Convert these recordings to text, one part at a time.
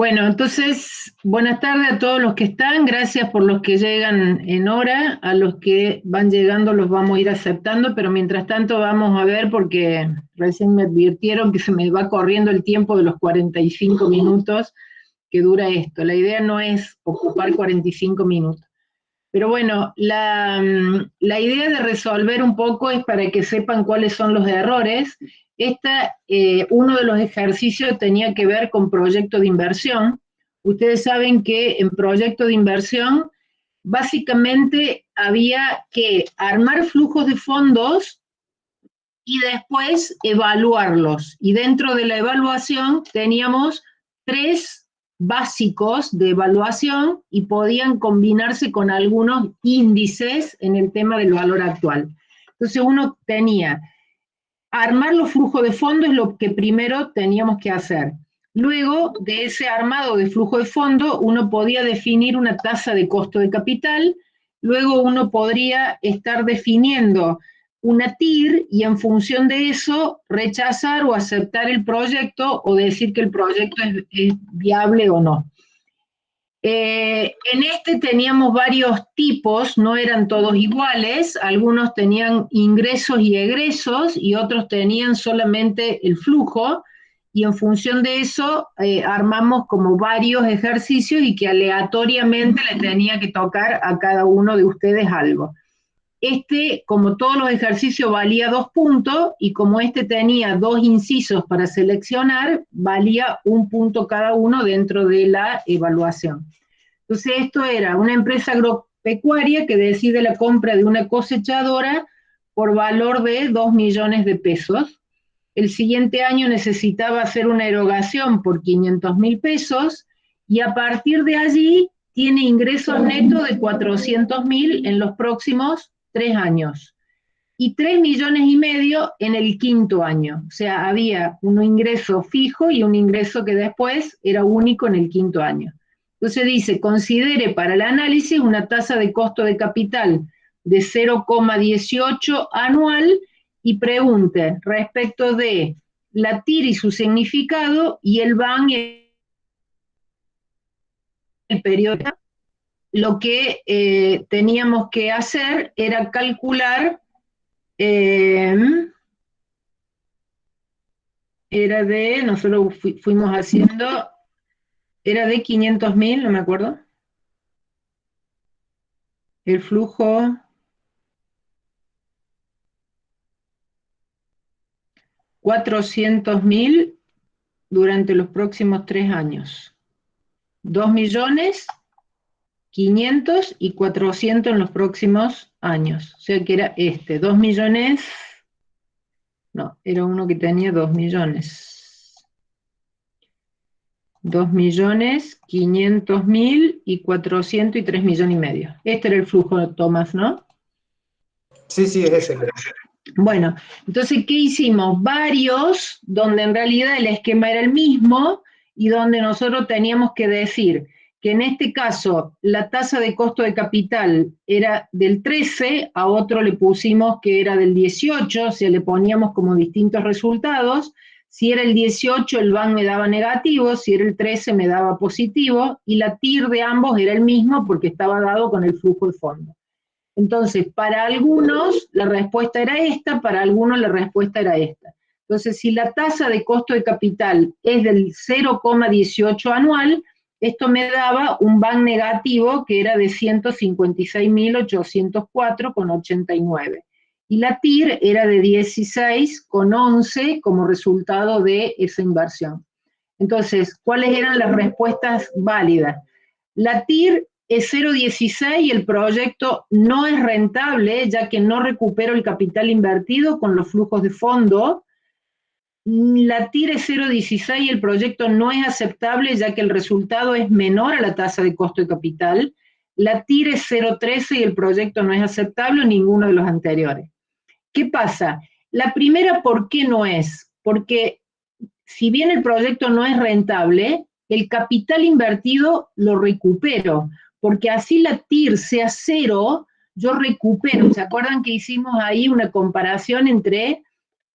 Bueno, entonces, buenas tardes a todos los que están, gracias por los que llegan en hora, a los que van llegando los vamos a ir aceptando, pero mientras tanto vamos a ver, porque recién me advirtieron que se me va corriendo el tiempo de los 45 minutos que dura esto. La idea no es ocupar 45 minutos. Pero bueno, la idea de resolver un poco es para que sepan cuáles son los errores. Uno de los ejercicios tenía que ver con proyecto de inversión. Ustedes saben que en proyecto de inversión básicamente había que armar flujos de fondos y después evaluarlos. Y dentro de la evaluación teníamos tres básicos de evaluación y podían combinarse con algunos índices en el tema del valor actual. Entonces uno tenía, armar los flujos de fondo es lo que primero teníamos que hacer. Luego de ese armado de flujo de fondo, uno podía definir una tasa de costo de capital, luego uno podría estar definiendo una TIR y en función de eso rechazar o aceptar el proyecto o decir que el proyecto es viable o no. En este teníamos varios tipos, no eran todos iguales, algunos tenían ingresos y egresos y otros tenían solamente el flujo, y en función de eso armamos como varios ejercicios y que aleatoriamente le tenía que tocar a cada uno de ustedes algo. Como todos los ejercicios, valía 2 puntos, y como tenía 2 incisos para seleccionar, valía 1 punto cada uno dentro de la evaluación. Entonces esto era una empresa agropecuaria que decide la compra de una cosechadora por valor de 2 millones de pesos. El siguiente año necesitaba hacer una erogación por 500.000 pesos, y a partir de allí tiene ingresos netos de 400.000 en los próximos 3 años. Y 3,5 millones en el quinto año. O sea, había un ingreso fijo y un ingreso que después era único en el quinto año. Entonces dice, considere para el análisis una tasa de costo de capital de 0,18 anual y pregunte respecto de la TIR y su significado y el BAN y el periodo. Lo que teníamos que hacer era calcular, nosotros fuimos haciendo, era de 500.000, no me acuerdo, el flujo, 400.000 durante los próximos 3 años, 2.500.000 y 400 en los próximos años, o sea que era 2 millones, no, era uno que tenía 2 millones, 2.500.000 y 400 y 3,5 millones. Este era el flujo, Tomás, ¿no? Sí, es ese. Bueno, entonces, ¿qué hicimos? Varios, donde en realidad el esquema era el mismo y donde nosotros teníamos que decir que en este caso la tasa de costo de capital era del 13, a otro le pusimos que era del 18, o sea, le poníamos como distintos resultados. Si era el 18, el BAN me daba negativo, si era el 13 me daba positivo, y la TIR de ambos era el mismo porque estaba dado con el flujo de fondo. Entonces, para algunos la respuesta era esta, para algunos la respuesta era esta. Entonces, si la tasa de costo de capital es del 0,18 anual, esto me daba un BAN negativo que era de 156.804,89. Y la TIR era de 16,11 como resultado de esa inversión. Entonces, ¿cuáles eran las respuestas válidas? La TIR es 0,16 y el proyecto no es rentable, ya que no recupero el capital invertido con los flujos de fondo. La TIR es 0,16 y el proyecto no es aceptable, ya que el resultado es menor a la tasa de costo de capital. La TIR es 0,13 y el proyecto no es aceptable, ninguno de los anteriores. ¿Qué pasa? La primera, ¿por qué no es? Porque si bien el proyecto no es rentable, el capital invertido lo recupero, porque así la TIR sea 0, yo recupero. ¿Se acuerdan que hicimos ahí una comparación entre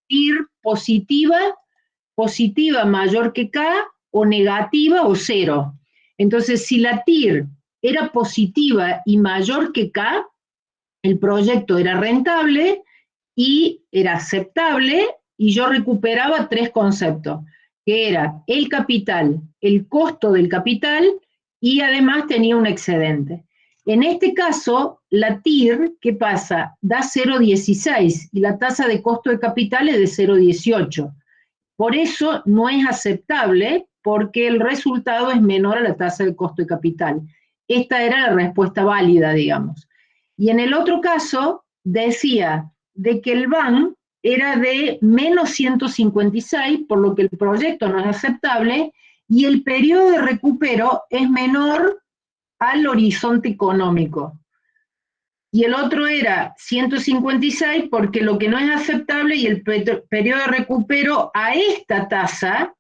TIR positiva mayor que K, o negativa o cero. Entonces, si la TIR era positiva y mayor que K, el proyecto era rentable y era aceptable, y yo recuperaba 3 conceptos, que era el capital, el costo del capital, y además tenía un excedente. En este caso, la TIR, ¿qué pasa? Da 0,16 y la tasa de costo de capital es de 0,18. Por eso no es aceptable, porque el resultado es menor a la tasa de costo de capital. Esta era la respuesta válida, digamos. Y en el otro caso, decía de que el BAN era de menos 156, por lo que el proyecto no es aceptable, y el periodo de recupero es menor al horizonte económico. Y el otro era 156 porque lo que no es aceptable y el periodo de recupero a esta tasa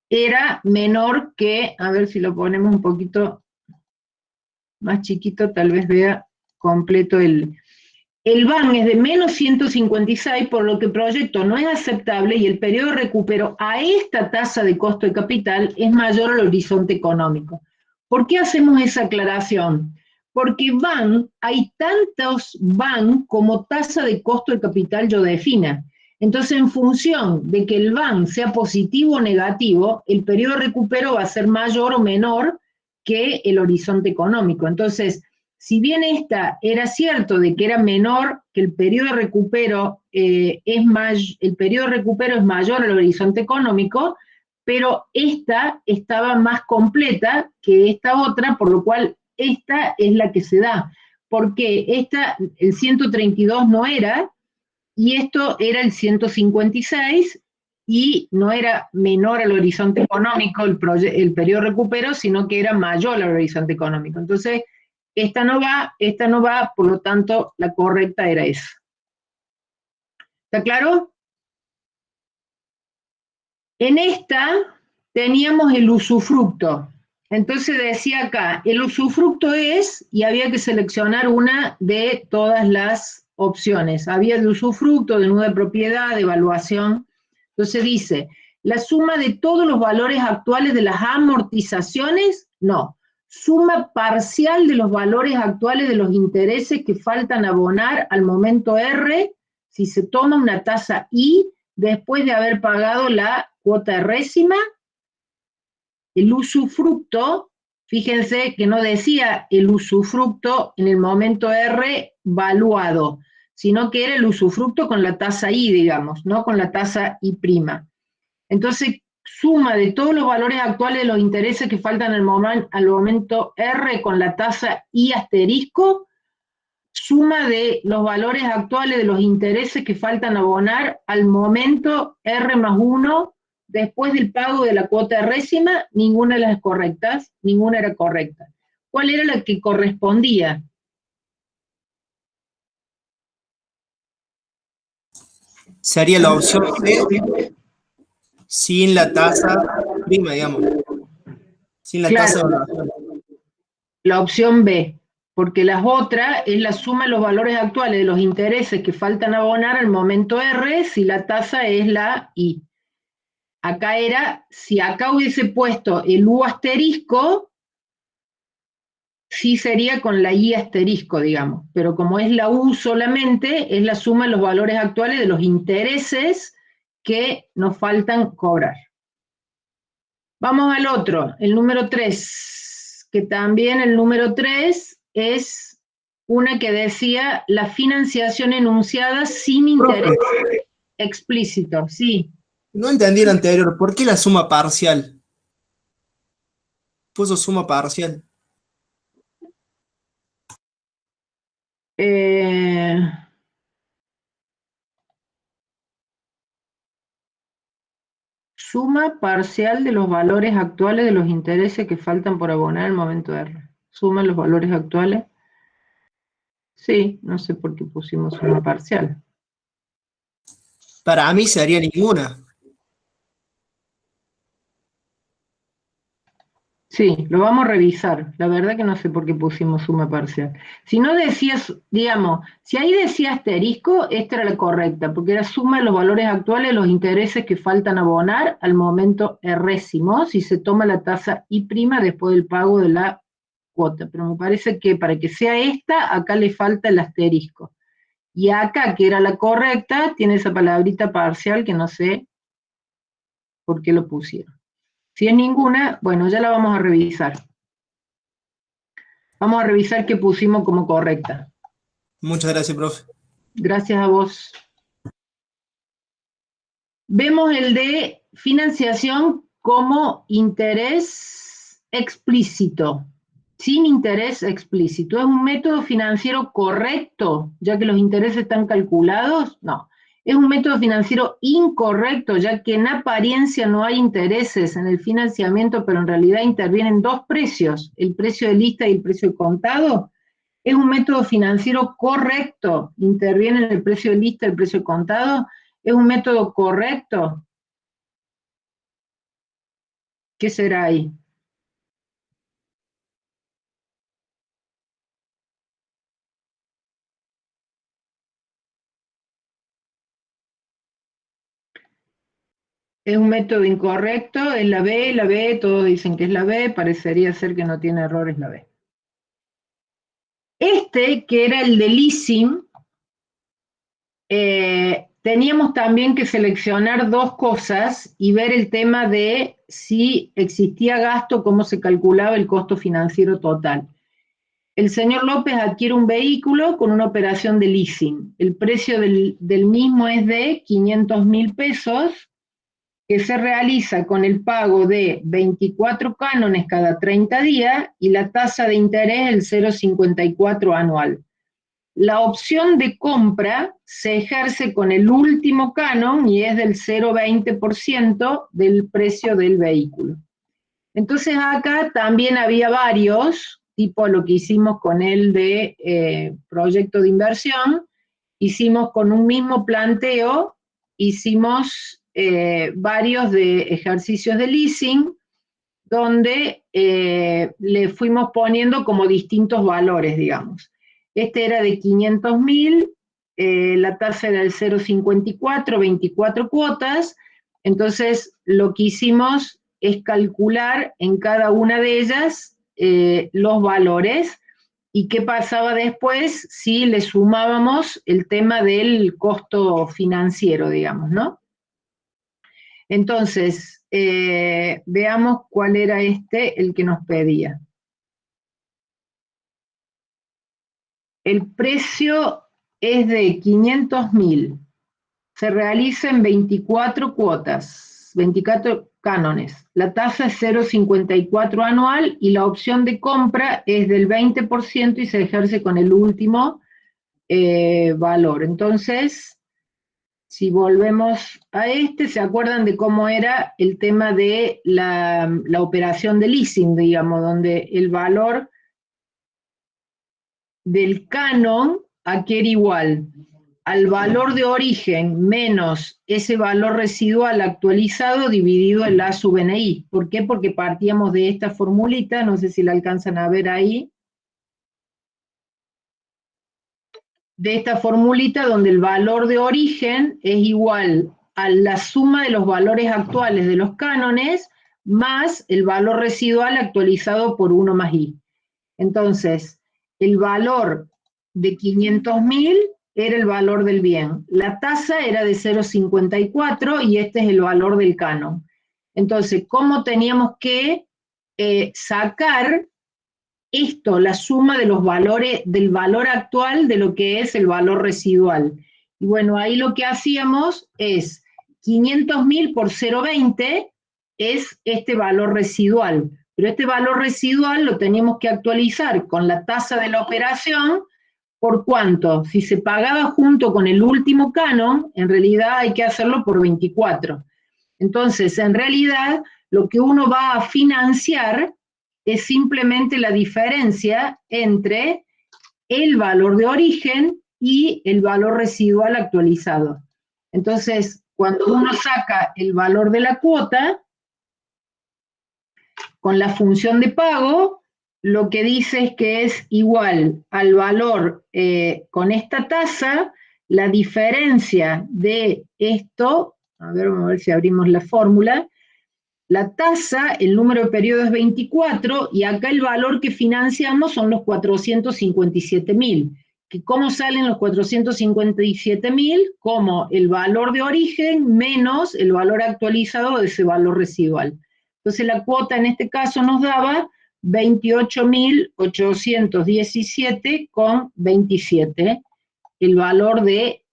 era menor que, a ver si lo ponemos un poquito más chiquito, tal vez vea completo el BAN es de menos 156, por lo que el proyecto no es aceptable y el periodo de recupero a esta tasa de costo de capital es mayor al horizonte económico. ¿Por qué hacemos esa aclaración? Porque BAN, hay tantos BAN como tasa de costo de capital yo defina. Entonces, en función de que el BAN sea positivo o negativo, el periodo de recupero va a ser mayor o menor que el horizonte económico. Entonces, si bien esta era cierto de que era menor, que el periodo de recupero el periodo de recupero es mayor al horizonte económico, pero esta estaba más completa que esta otra, por lo cual esta es la que se da. Porque el 132 no era, y esto era el 156, y no era menor al horizonte económico el periodo de recupero, sino que era mayor al horizonte económico. Entonces, esta no va, por lo tanto, la correcta era esa. ¿Está claro? En esta teníamos el usufructo. Entonces decía acá, el usufructo es, y había que seleccionar una de todas las opciones. Había de usufructo, de nueva propiedad, de evaluación. Entonces dice, la suma de todos los valores actuales de las amortizaciones, no. Suma parcial de los valores actuales de los intereses que faltan abonar al momento R, si se toma una tasa I, después de haber pagado la cuota résima. El usufructo, fíjense que no decía el usufructo en el momento R valuado, sino que era el usufructo con la tasa I, digamos, no con la tasa I'. Entonces, suma de todos los valores actuales de los intereses que faltan al momento R con la tasa I asterisco, suma de los valores actuales de los intereses que faltan abonar al momento R más 1 después del pago de la cuota résima. Ninguna de las correctas, ninguna era correcta. ¿Cuál era la que correspondía? Sería la opción B, sin la tasa prima, digamos. Sin la tasa de evaluación. La opción B, porque las otras es la suma de los valores actuales de los intereses que faltan abonar al momento R si la tasa es la I. Acá era, si acá hubiese puesto el U asterisco, sí sería con la I asterisco, digamos, pero como es la U solamente, es la suma de los valores actuales de los intereses que nos faltan cobrar. Vamos al otro, el número 3, que también el número 3 es una que decía la financiación enunciada sin interés explícito, sí. No entendí el anterior. ¿Por qué la suma parcial? Puso suma parcial. Suma parcial de los valores actuales de los intereses que faltan por abonar al momento R. Suma los valores actuales. Sí, no sé por qué pusimos suma parcial. Para mí sería ninguna. Sí, lo vamos a revisar. La verdad que no sé por qué pusimos suma parcial. Si no decías, digamos, si ahí decía asterisco, esta era la correcta, porque era suma de los valores actuales, los intereses que faltan abonar al momento errésimo, si se toma la tasa I' después del pago de la cuota. Pero me parece que para que sea esta, acá le falta el asterisco. Y acá, que era la correcta, tiene esa palabrita parcial que no sé por qué lo pusieron. Si es ninguna, bueno, ya la vamos a revisar. Vamos a revisar qué pusimos como correcta. Muchas gracias, profe. Gracias a vos. Vemos el de financiación como interés explícito, sin interés explícito. ¿Es un método financiero correcto, ya que los intereses están calculados? No. Es un método financiero incorrecto, ya que en apariencia no hay intereses en el financiamiento, pero en realidad intervienen dos precios, el precio de lista y el precio de contado. Es un método financiero correcto, interviene en el precio de lista, el precio de contado. ¿Es un método correcto? ¿Qué será ahí? ¿Es un método incorrecto? ¿Es la B, todos dicen que es la B, parecería ser que no tiene errores la B. Este, que era el de leasing, teníamos también que seleccionar dos cosas y ver el tema de si existía gasto, cómo se calculaba el costo financiero total. El señor López adquiere un vehículo con una operación de leasing. El precio del mismo es de 500.000 pesos, que se realiza con el pago de 24 cánones cada 30 días y la tasa de interés el 0,54 anual. La opción de compra se ejerce con el último canon y es del 0,20% del precio del vehículo. Entonces acá también había varios, tipo lo que hicimos con el de proyecto de inversión, hicimos con un mismo planteo, hicimos varios de ejercicios de leasing, donde le fuimos poniendo como distintos valores, digamos. Este era de 500.000, la tasa era del 0,54, 24 cuotas, entonces lo que hicimos es calcular en cada una de ellas los valores y qué pasaba después si le sumábamos el tema del costo financiero, digamos, ¿no? Entonces, veamos cuál era el que nos pedía. El precio es de 500.000. Se realiza en 24 cuotas, 24 cánones. La tasa es 0,54 anual y la opción de compra es del 20% y se ejerce con el último valor. Entonces, si volvemos a ¿se acuerdan de cómo era el tema de la operación de leasing, digamos, donde el valor del canon adquiere igual al valor de origen menos ese valor residual actualizado dividido en la sub NI? ¿Por qué? Porque partíamos de esta formulita, no sé si la alcanzan a ver ahí, de esta formulita donde el valor de origen es igual a la suma de los valores actuales de los cánones más el valor residual actualizado por 1 más I. Entonces, el valor de 500.000 era el valor del bien. La tasa era de 0,54 y este es el valor del canon. Entonces, ¿cómo teníamos que sacar esto, la suma de los valores, del valor actual de lo que es el valor residual? Y bueno, ahí lo que hacíamos es 500.000 por 0,20 es este valor residual, pero este valor residual lo teníamos que actualizar con la tasa de la operación. ¿Por cuánto? Si se pagaba junto con el último canon, en realidad hay que hacerlo por 24. Entonces, en realidad, lo que uno va a financiar es simplemente la diferencia entre el valor de origen y el valor residual actualizado. Entonces, cuando uno saca el valor de la cuota, con la función de pago, lo que dice es que es igual al valor con esta tasa, la diferencia de esto, a ver, vamos a ver si abrimos la fórmula, la tasa, el número de periodo es 24, y acá el valor que financiamos son los 457.000. ¿Cómo salen los 457.000? Como el valor de origen menos el valor actualizado de ese valor residual. Entonces la cuota en este caso nos daba 28.817,27, el valor de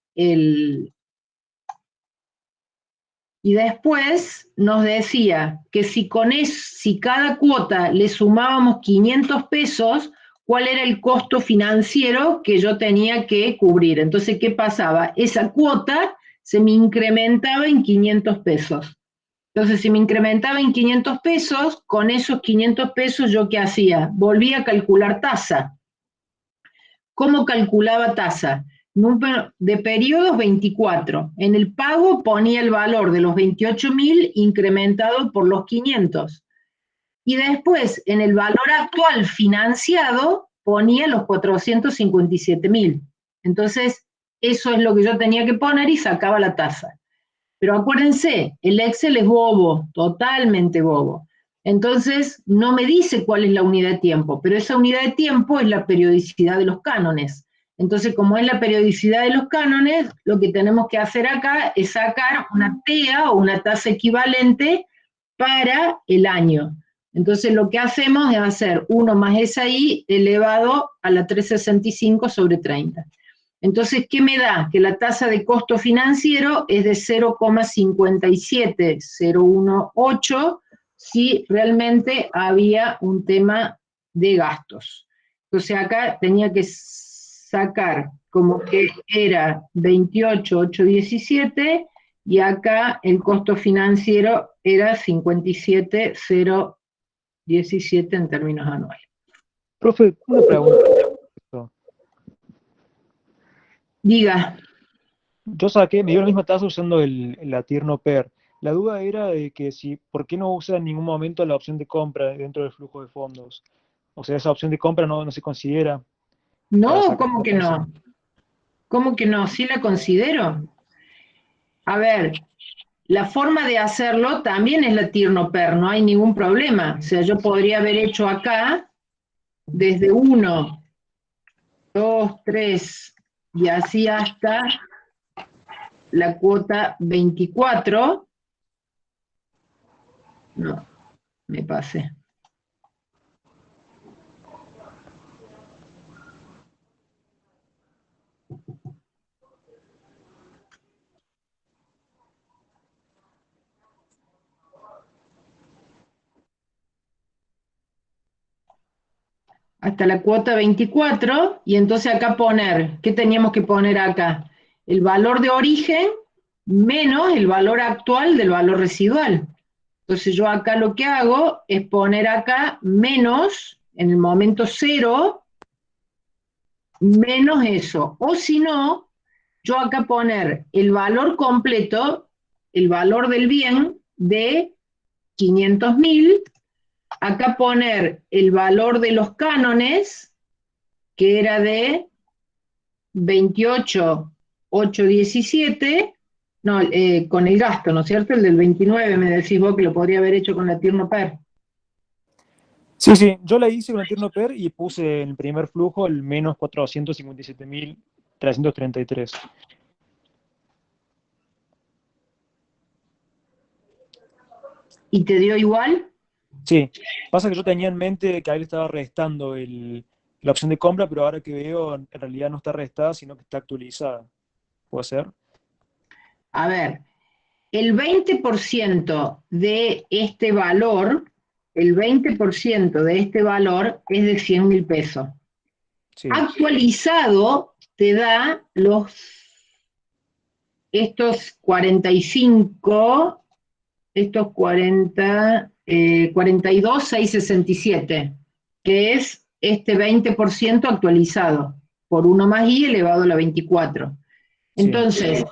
Y después nos decía que si cada cuota le sumábamos 500 pesos, ¿cuál era el costo financiero que yo tenía que cubrir? Entonces, ¿qué pasaba? Esa cuota se me incrementaba en 500 pesos. Entonces, si me incrementaba en 500 pesos, con esos 500 pesos, ¿yo qué hacía? Volvía a calcular tasa. ¿Cómo calculaba tasa? Número de periodos 24. En el pago ponía el valor de los 28.000 incrementado por los 500. Y después, en el valor actual financiado, ponía los 457.000. Entonces, eso es lo que yo tenía que poner y sacaba la tasa. Pero acuérdense, el Excel es bobo, totalmente bobo. Entonces, no me dice cuál es la unidad de tiempo, pero esa unidad de tiempo es la periodicidad de los cánones. Entonces, como es la periodicidad de los cánones, lo que tenemos que hacer acá es sacar una TEA o una tasa equivalente para el año. Entonces, lo que hacemos es hacer 1 más SI elevado a la 365 sobre 30. Entonces, ¿qué me da? Que la tasa de costo financiero es de 0,57018 si realmente había un tema de gastos. Entonces, acá tenía que sacar como que era 28.817 y acá el costo financiero era 57.017 en términos anuales. Profe, una pregunta. Diga. Yo me dio la misma tasa usando la Tierno PER. La duda era de que ¿por qué no usa en ningún momento la opción de compra dentro del flujo de fondos? O sea, esa opción de compra no se considera. No, ¿cómo que no? ¿Cómo que no? Sí la considero. A ver, la forma de hacerlo también es la Tierno PER, no hay ningún problema. O sea, yo podría haber hecho acá desde 1, 2, 3 y así hasta la cuota 24. No, me pasé. Hasta la cuota 24, y entonces acá poner, ¿qué teníamos que poner acá? El valor de origen menos el valor actual del valor residual. Entonces yo acá lo que hago es poner acá menos, en el momento 0, menos eso. O si no, yo acá poner el valor completo, el valor del bien de 500.000, acá poner el valor de los cánones, que era de 28.817, no, con el gasto, ¿no es cierto? El del 29, me decís vos que lo podría haber hecho con la Tierno PER. Sí, yo la hice con la Tierno PER y puse en el primer flujo el menos 457.333. ¿Y te dio igual? Sí, pasa que yo tenía en mente que a él estaba restando la opción de compra, pero ahora que veo, en realidad no está restada, sino que está actualizada. ¿Puede ser? A ver, el 20% de este valor, el 20% de este valor es de 100.000 pesos. Sí. Actualizado te da estos 45, estos 42.667, que es este 20% actualizado, por 1 más I elevado a la 24. Entonces, sí,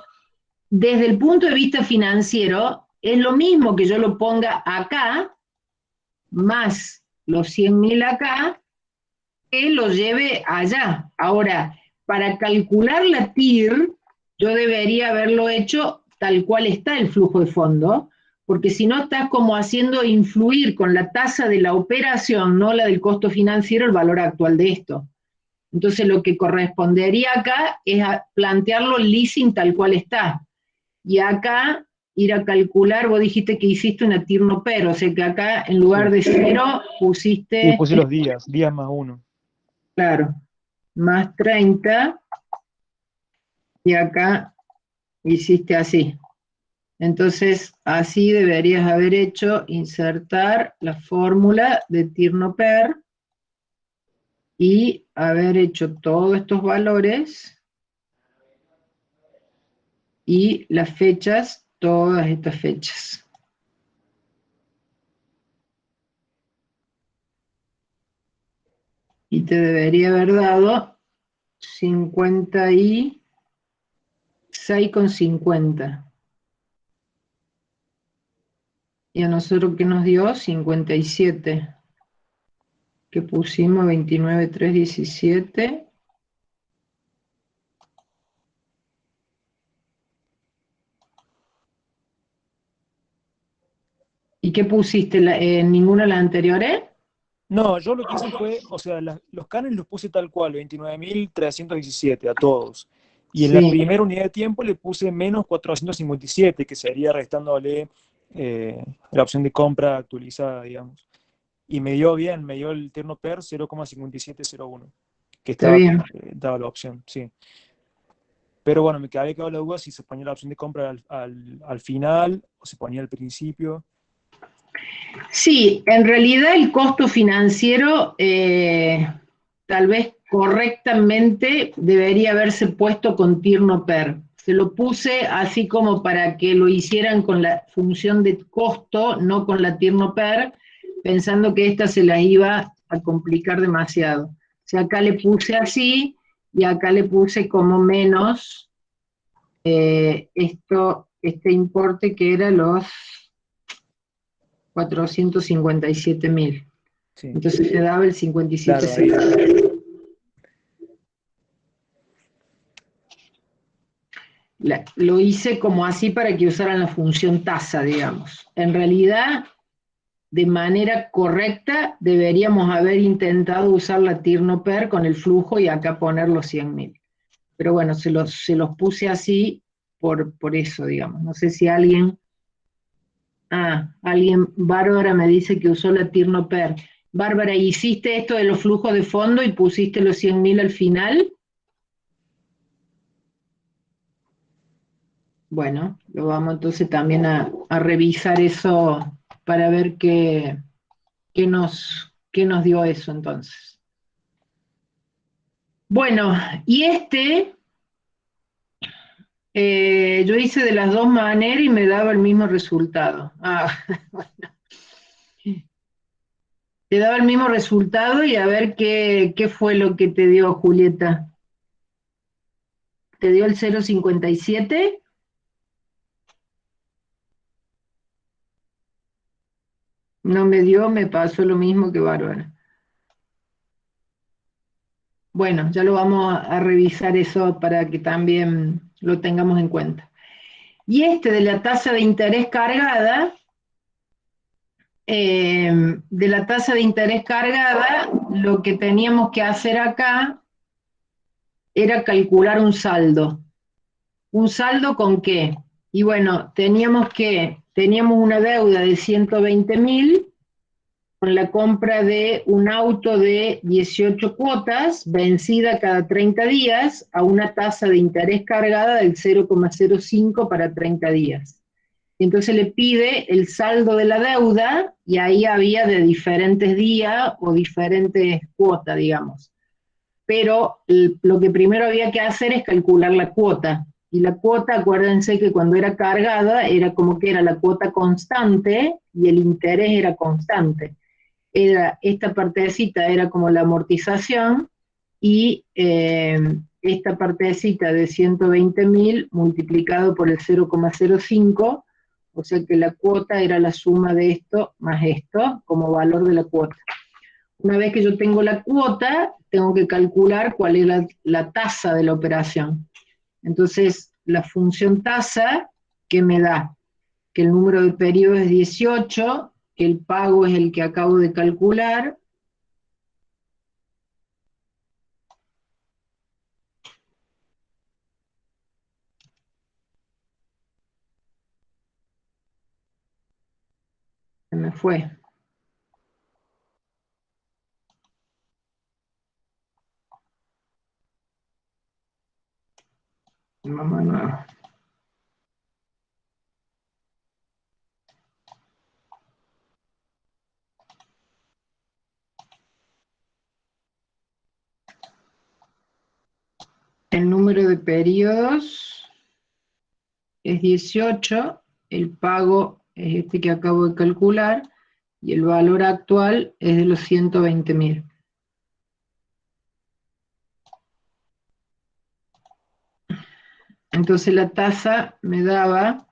desde el punto de vista financiero, es lo mismo que yo lo ponga acá, más los 100.000 acá, que lo lleve allá. Ahora, para calcular la TIR, yo debería haberlo hecho tal cual está el flujo de fondo, porque si no estás como haciendo influir con la tasa de la operación, no la del costo financiero, el valor actual de esto. Entonces lo que correspondería acá es plantearlo el leasing tal cual está. Y acá ir a calcular, vos dijiste que hiciste una TIR no PER, o sea que acá en lugar de 0 pusiste... Y puse los días más 1. Claro, más 30, y acá hiciste así. Entonces, así deberías haber hecho, insertar la fórmula de TIR no PER, y haber hecho todos estos valores, y las fechas, todas estas fechas. Y te debería haber dado 56,50. Y a nosotros, ¿qué nos dio? 57. Que pusimos 29,317. ¿Y qué pusiste? ¿Ninguna de las anteriores? No, yo lo que hice fue, o sea, los canes los puse tal cual, 29.317 a todos. Y en la Sí, primera unidad de tiempo le puse menos 457, que sería restándole la opción de compra actualizada, digamos. Y me dio bien, me dio el terno PER 0,5701, que está estaba, bien. daba la opción, sí. Pero bueno, me había quedado la duda si se ponía la opción de compra al final o se ponía al principio. Sí, en realidad el costo financiero tal vez correctamente debería haberse puesto con TIR no PER. Se lo puse así como para que lo hicieran con la función de costo, no con la TIR no PER, pensando que esta se la iba a complicar demasiado. O sea, acá le puse así y acá le puse como menos este importe que era los 457.000. Sí, Entonces te daba el claro, ahí. 57,6. Lo hice como así para que usaran la función tasa, digamos. En realidad, de manera correcta, deberíamos haber intentado usar la TIR no PER con el flujo y acá poner los 100.000. Pero bueno, se los puse así por eso, digamos. No sé si alguien... Bárbara me dice que usó la TIR no PER. Bárbara, ¿hiciste esto de los flujos de fondo y pusiste los 100.000 al final? Bueno, lo vamos entonces también a revisar eso para ver qué nos dio eso entonces. Bueno, y yo hice de las dos maneras y me daba el mismo resultado. Bueno, te daba el mismo resultado y a ver qué fue lo que te dio, Julieta. ¿Te dio el 0,57? No me dio, me pasó lo mismo que Bárbara. Bueno, ya lo vamos a revisar eso para que también lo tengamos en cuenta. Y de la tasa de interés cargada, lo que teníamos que hacer acá era calcular un saldo. ¿Un saldo con qué? Y bueno, teníamos una deuda de 120.000 con la compra de un auto de 18 cuotas, vencida cada 30 días, a una tasa de interés cargada del 0,05 para 30 días. Y entonces le pide el saldo de la deuda, y ahí había de diferentes días o diferentes cuotas, digamos. Pero lo que primero había que hacer es calcular la cuota. Y la cuota, acuérdense que cuando era cargada, era como que era la cuota constante y el interés era constante. Esta partecita era como la amortización, y esta partecita de 120.000 multiplicado por el 0,05 O sea que la cuota era la suma de esto más esto como valor de la cuota. Una vez que yo tengo la cuota, tengo que calcular cuál es la tasa de la operación. Entonces, la función tasa, que me da que el número de periodos es 18, que el pago es el que acabo de calcular, se me fue. Vamos de nuevo. El número de periodos es 18, el pago es este que acabo de calcular, y el valor actual es de los 120.000. Entonces la tasa me daba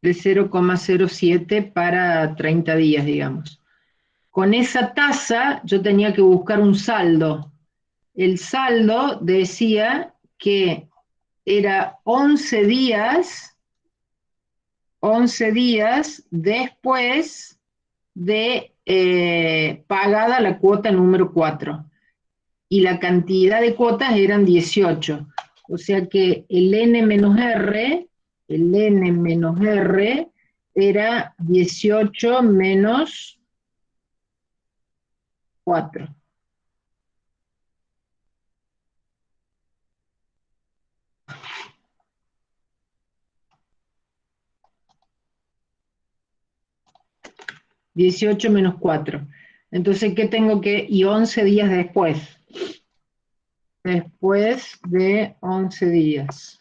de 0,07 para 30 días, digamos. Con esa tasa yo tenía que buscar un saldo. El saldo decía que era 11 días después de pagada la cuota número 4. Y la cantidad de cuotas eran 18. O sea que el n-r era 18 menos 4. $18 menos 4. Entonces, ¿qué tengo que...? Y 11 días después. Después de 11 días.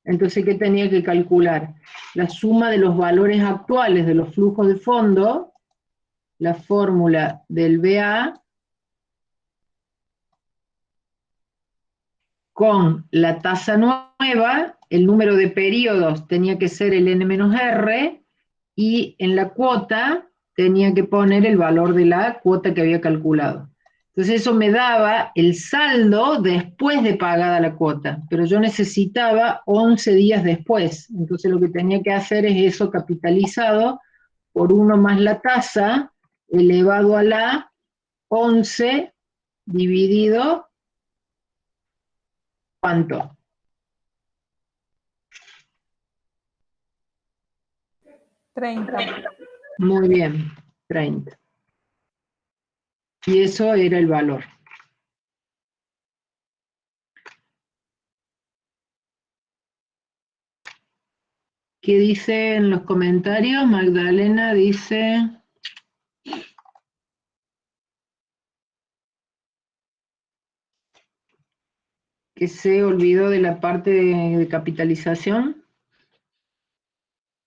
Entonces, ¿qué tenía que calcular? La suma de los valores actuales de los flujos de fondo, la fórmula del BA, con la tasa nueva, el número de periodos tenía que ser el n-r, y en la cuota tenía que poner el valor de la cuota que había calculado. Entonces eso me daba el saldo después de pagada la cuota, pero yo necesitaba 11 días después. Entonces lo que tenía que hacer es eso capitalizado por 1 más la tasa elevado a la 11 dividido, ¿cuánto? 30. Muy bien, 30. Y eso era el valor. ¿Qué dice en los comentarios? Magdalena dice... que se olvidó de la parte de capitalización.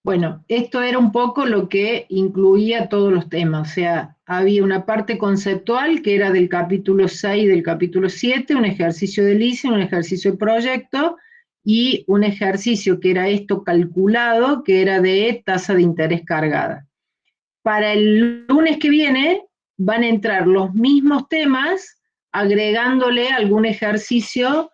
Bueno, esto era un poco lo que incluía todos los temas, o sea, había una parte conceptual que era del capítulo 6 y del capítulo 7, un ejercicio de leasing, un ejercicio de proyecto, y un ejercicio que era esto calculado, que era de tasa de interés cargada. Para el lunes que viene van a entrar los mismos temas, agregándole algún ejercicio,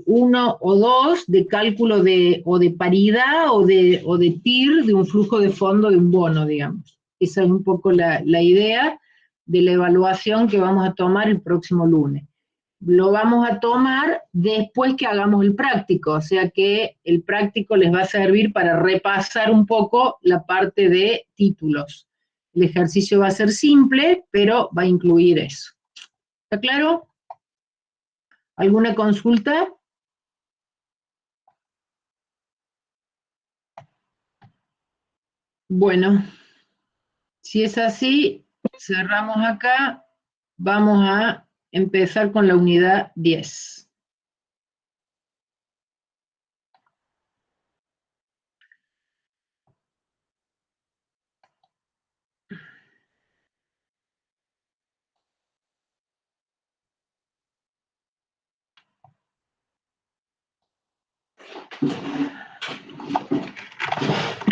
uno o dos, de cálculo o de paridad o de TIR de un flujo de fondo de un bono, digamos. Esa es un poco la idea de la evaluación que vamos a tomar el próximo lunes. Lo vamos a tomar después que hagamos el práctico, o sea que el práctico les va a servir para repasar un poco la parte de títulos. El ejercicio va a ser simple, pero va a incluir eso. ¿Está claro? ¿Alguna consulta? Bueno, si es así, cerramos acá. Vamos a empezar con la unidad 10.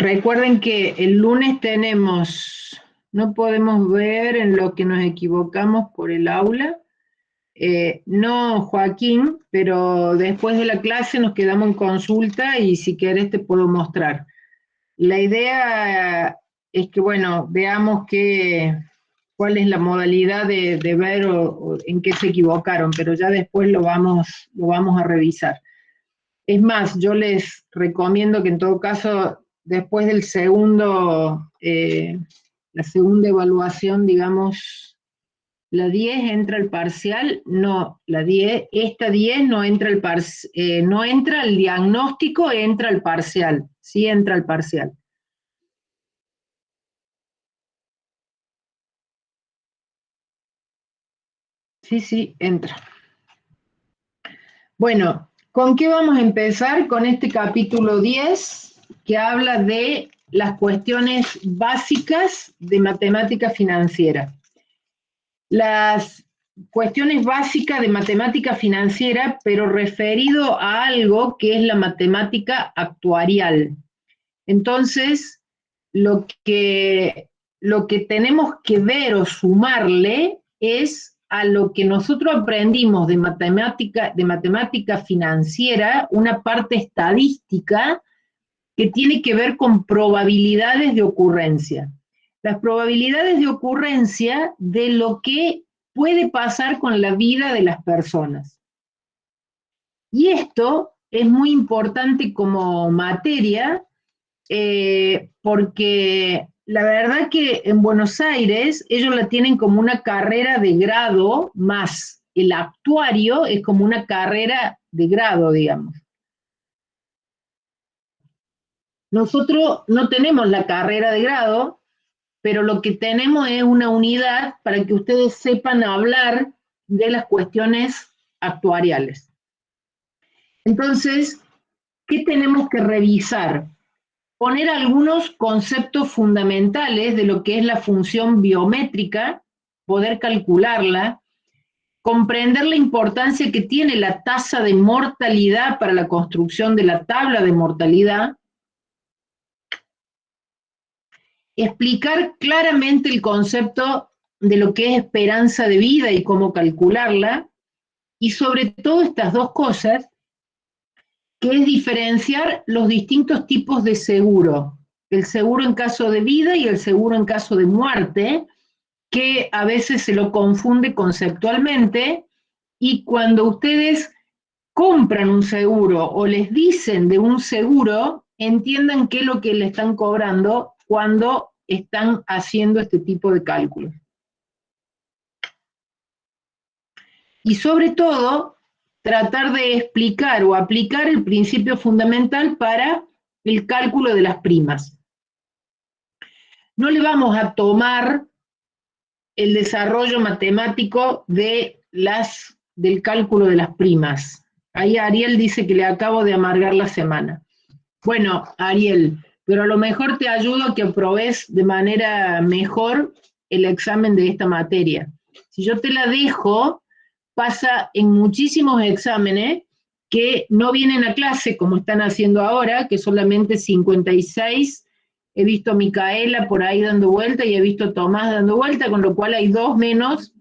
Recuerden que el lunes no podemos ver en lo que nos equivocamos por el aula. No, Joaquín, pero después de la clase nos quedamos en consulta y si querés te puedo mostrar. La idea es que, bueno, veamos cuál es la modalidad de ver o en qué se equivocaron, pero ya después lo vamos a revisar. Es más, yo les recomiendo que en todo caso, después del la segunda evaluación, digamos, la 10 entra al parcial, no, esta 10 no entra no entra al diagnóstico, entra al parcial, sí entra al parcial. Sí, entra. Bueno, ¿con qué vamos a empezar? Con este capítulo 10, que habla de las cuestiones básicas de matemática financiera. Las cuestiones básicas de matemática financiera, pero referido a algo que es la matemática actuarial. Entonces, lo que tenemos que ver o sumarle es a lo que nosotros aprendimos de matemática financiera, una parte estadística que tiene que ver con probabilidades de ocurrencia. Las probabilidades de ocurrencia de lo que puede pasar con la vida de las personas. Y esto es muy importante como materia, porque la verdad que en Buenos Aires ellos la tienen como una carrera de grado más. El actuario es como una carrera de grado, digamos. Nosotros no tenemos la carrera de grado, pero lo que tenemos es una unidad para que ustedes sepan hablar de las cuestiones actuariales. Entonces, ¿qué tenemos que revisar? Poner algunos conceptos fundamentales de lo que es la función biométrica, poder calcularla, comprender la importancia que tiene la tasa de mortalidad para la construcción de la tabla de mortalidad, explicar claramente el concepto de lo que es esperanza de vida y cómo calcularla, y sobre todo estas dos cosas, que es diferenciar los distintos tipos de seguro, el seguro en caso de vida y el seguro en caso de muerte, que a veces se lo confunde conceptualmente, y cuando ustedes compran un seguro o les dicen de un seguro, entiendan qué es lo que le están cobrando cuando están haciendo este tipo de cálculos. Y sobre todo, tratar de explicar o aplicar el principio fundamental para el cálculo de las primas. No le vamos a tomar el desarrollo matemático del cálculo de las primas. Ahí Ariel dice que le acabo de amargar la semana. Bueno, Ariel, pero a lo mejor te ayudo a que aprobes de manera mejor el examen de esta materia. Si yo te la dejo, pasa en muchísimos exámenes que no vienen a clase como están haciendo ahora, que solamente 56, he visto a Micaela por ahí dando vuelta y he visto a Tomás dando vuelta, con lo cual hay 2 menos,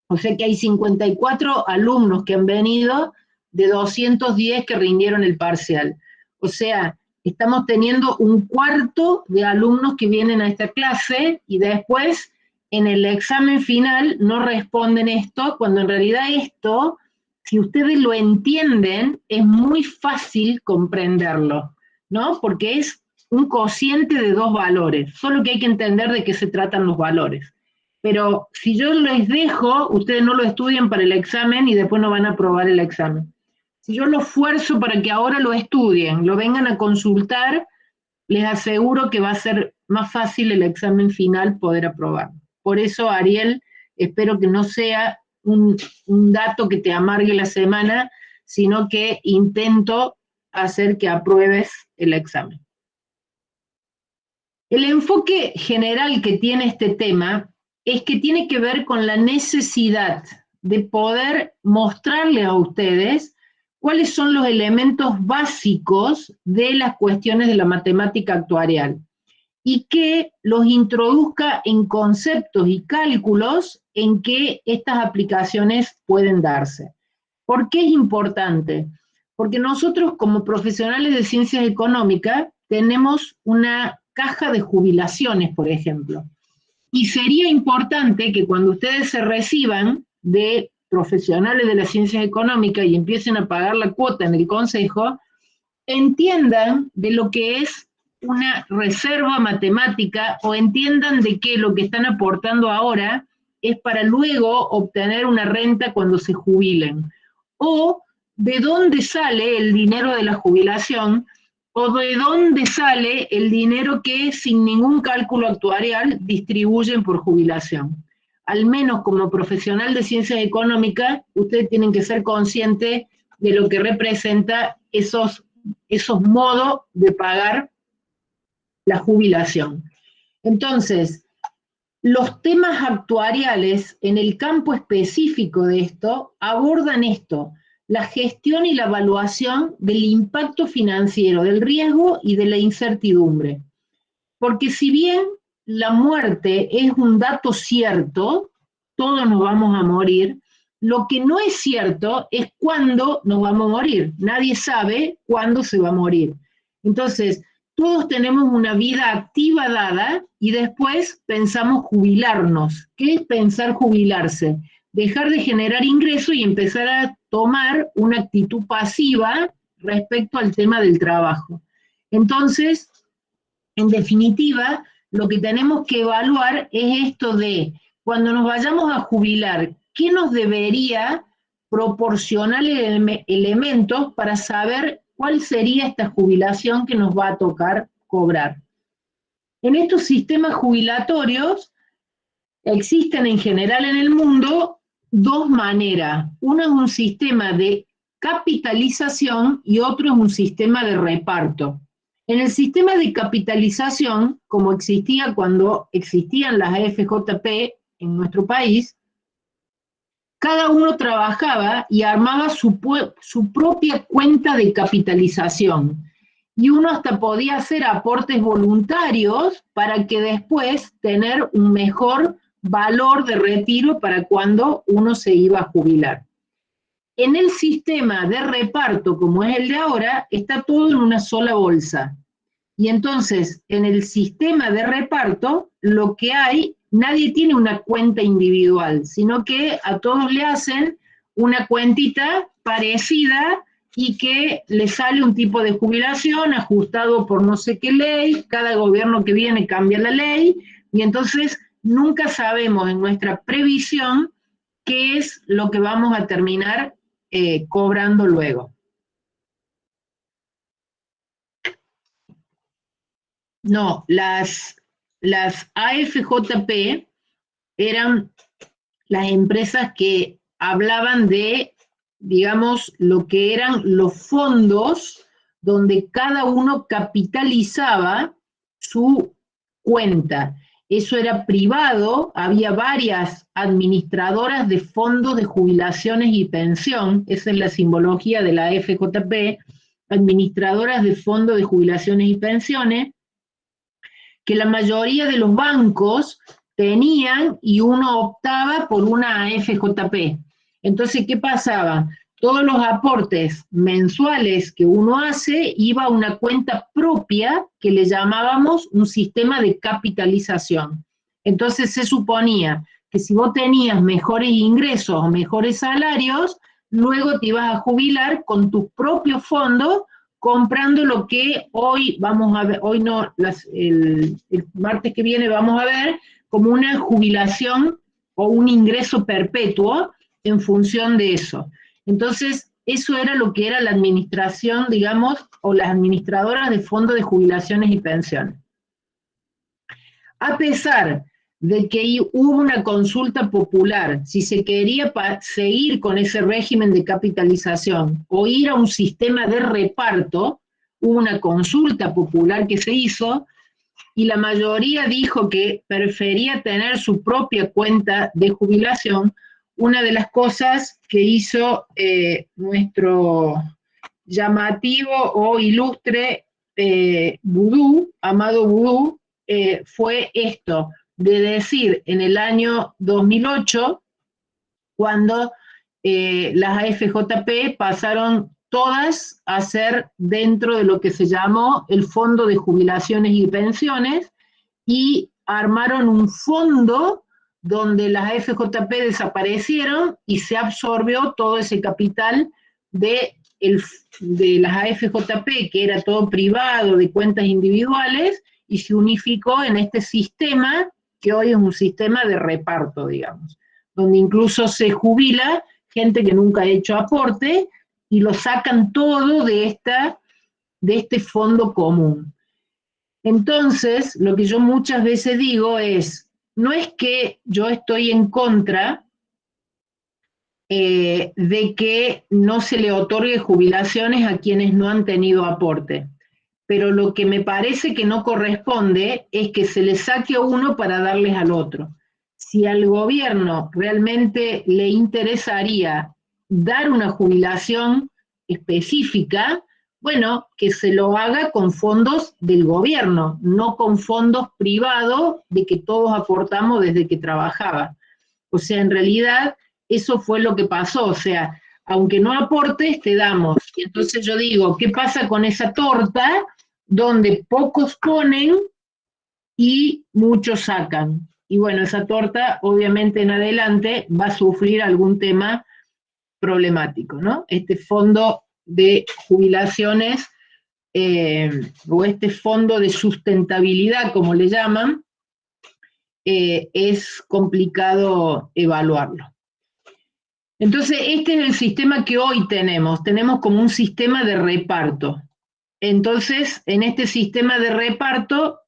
o sea que hay 54 alumnos que han venido de 210 que rindieron el parcial. O sea, estamos teniendo un cuarto de alumnos que vienen a esta clase y después en el examen final no responden esto, cuando en realidad esto, si ustedes lo entienden, es muy fácil comprenderlo, ¿no? Porque es un cociente de 2 valores, solo que hay que entender de qué se tratan los valores. Pero si yo les dejo, ustedes no lo estudian para el examen y después no van a aprobar el examen. Si yo lo esfuerzo para que ahora lo estudien, lo vengan a consultar, les aseguro que va a ser más fácil el examen final poder aprobar. Por eso, Ariel, espero que no sea un dato que te amargue la semana, sino que intento hacer que apruebes el examen. El enfoque general que tiene este tema es que tiene que ver con la necesidad de poder mostrarle a ustedes cuáles son los elementos básicos de las cuestiones de la matemática actuarial y que los introduzca en conceptos y cálculos en que estas aplicaciones pueden darse. ¿Por qué es importante? Porque nosotros como profesionales de ciencias económicas tenemos una caja de jubilaciones, por ejemplo. Y sería importante que cuando ustedes se reciban de profesionales de las ciencias económicas y empiecen a pagar la cuota en el consejo, entiendan de lo que es una reserva matemática o entiendan de que lo que están aportando ahora es para luego obtener una renta cuando se jubilen. O de dónde sale el dinero de la jubilación o de dónde sale el dinero que sin ningún cálculo actuarial distribuyen por jubilación. Al menos como profesional de ciencias económicas, ustedes tienen que ser conscientes de lo que representa esos modos de pagar la jubilación. Entonces, los temas actuariales en el campo específico de esto abordan esto, la gestión y la evaluación del impacto financiero, del riesgo y de la incertidumbre. Porque si bien la muerte es un dato cierto, todos nos vamos a morir, lo que no es cierto es cuándo nos vamos a morir. Nadie sabe cuándo se va a morir. Entonces, todos tenemos una vida activa dada y después pensamos jubilarnos. ¿Qué es pensar jubilarse? Dejar de generar ingresos y empezar a tomar una actitud pasiva respecto al tema del trabajo. Entonces, en definitiva, lo que tenemos que evaluar es esto de, cuando nos vayamos a jubilar, ¿qué nos debería proporcionar elementos para saber cuál sería esta jubilación que nos va a tocar cobrar? En estos sistemas jubilatorios existen en general en el mundo dos maneras. Uno es un sistema de capitalización y otro es un sistema de reparto. En el sistema de capitalización, como existía cuando existían las AFJP en nuestro país, cada uno trabajaba y armaba su propia cuenta de capitalización. Y uno hasta podía hacer aportes voluntarios para que después tener un mejor valor de retiro para cuando uno se iba a jubilar. En el sistema de reparto, como es el de ahora, está todo en una sola bolsa. Y entonces, en el sistema de reparto, lo que hay, nadie tiene una cuenta individual, sino que a todos le hacen una cuentita parecida y que le sale un tipo de jubilación ajustado por no sé qué ley, cada gobierno que viene cambia la ley, y entonces nunca sabemos en nuestra previsión qué es lo que vamos a terminar cobrando luego. No, las AFJP eran las empresas que hablaban de, digamos, lo que eran los fondos donde cada uno capitalizaba su cuenta. Eso era privado, había varias administradoras de fondos de jubilaciones y pensión, esa es la simbología de la AFJP, administradoras de fondos de jubilaciones y pensiones, que la mayoría de los bancos tenían y uno optaba por una AFJP. Entonces, ¿qué pasaba? Todos los aportes mensuales que uno hace iba a una cuenta propia que le llamábamos un sistema de capitalización. Entonces se suponía que si vos tenías mejores ingresos o mejores salarios, luego te ibas a jubilar con tus propios fondos comprando lo que hoy vamos a ver, hoy no, el martes que viene vamos a ver como una jubilación o un ingreso perpetuo en función de eso. Entonces, eso era lo que era la administración, digamos, o las administradoras de fondos de jubilaciones y pensiones. A pesar de que hubo una consulta popular, si se quería seguir con ese régimen de capitalización o ir a un sistema de reparto, hubo una consulta popular que se hizo y la mayoría dijo que prefería tener su propia cuenta de jubilación. una de las cosas que hizo nuestro llamativo o ilustre Boudou, Amado Boudou, fue esto, de decir en el año 2008, cuando las AFJP pasaron todas a ser dentro de lo que se llamó el Fondo de Jubilaciones y Pensiones, y armaron un fondo donde las AFJP desaparecieron y se absorbió todo ese capital de las AFJP, que era todo privado, de cuentas individuales, y se unificó en este sistema, que hoy es un sistema de reparto, digamos, donde incluso se jubila gente que nunca ha hecho aporte, y lo sacan todo de este fondo común. Entonces, lo que yo muchas veces digo es, no es que yo estoy en contra de que no se le otorgue jubilaciones a quienes no han tenido aporte, pero lo que me parece que no corresponde es que se le saque a uno para darles al otro. Si al gobierno realmente le interesaría dar una jubilación específica, bueno, que se lo haga con fondos del gobierno, no con fondos privados de que todos aportamos desde que trabajaba. O sea, en realidad, eso fue lo que pasó. O sea, aunque no aportes, te damos. Y entonces yo digo, ¿qué pasa con esa torta donde pocos ponen y muchos sacan? Y bueno, esa torta, obviamente, en adelante va a sufrir algún tema problemático, ¿no? Este fondo de jubilaciones o este fondo de sustentabilidad, como le llaman, es complicado evaluarlo. Entonces, este es el sistema que hoy tenemos como un sistema de reparto. Entonces, en este sistema de reparto,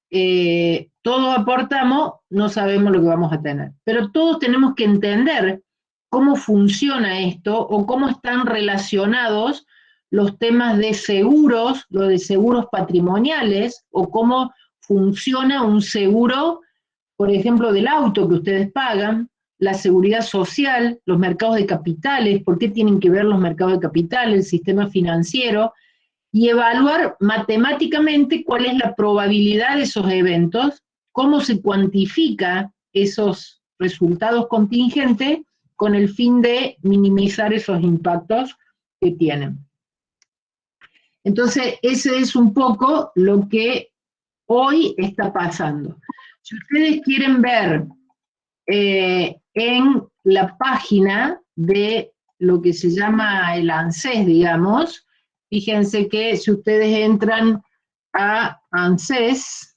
todos aportamos, no sabemos lo que vamos a tener, pero todos tenemos que entender cómo funciona esto o cómo están relacionados los temas de seguros, lo de seguros patrimoniales, o cómo funciona un seguro, por ejemplo, del auto que ustedes pagan, la seguridad social, los mercados de capitales, por qué tienen que ver los mercados de capitales, el sistema financiero, y evaluar matemáticamente cuál es la probabilidad de esos eventos, cómo se cuantifica esos resultados contingentes con el fin de minimizar esos impactos que tienen. Entonces, ese es un poco lo que hoy está pasando. Si ustedes quieren ver en la página de lo que se llama el ANSES, digamos, fíjense que si ustedes entran a anses.gov.ar,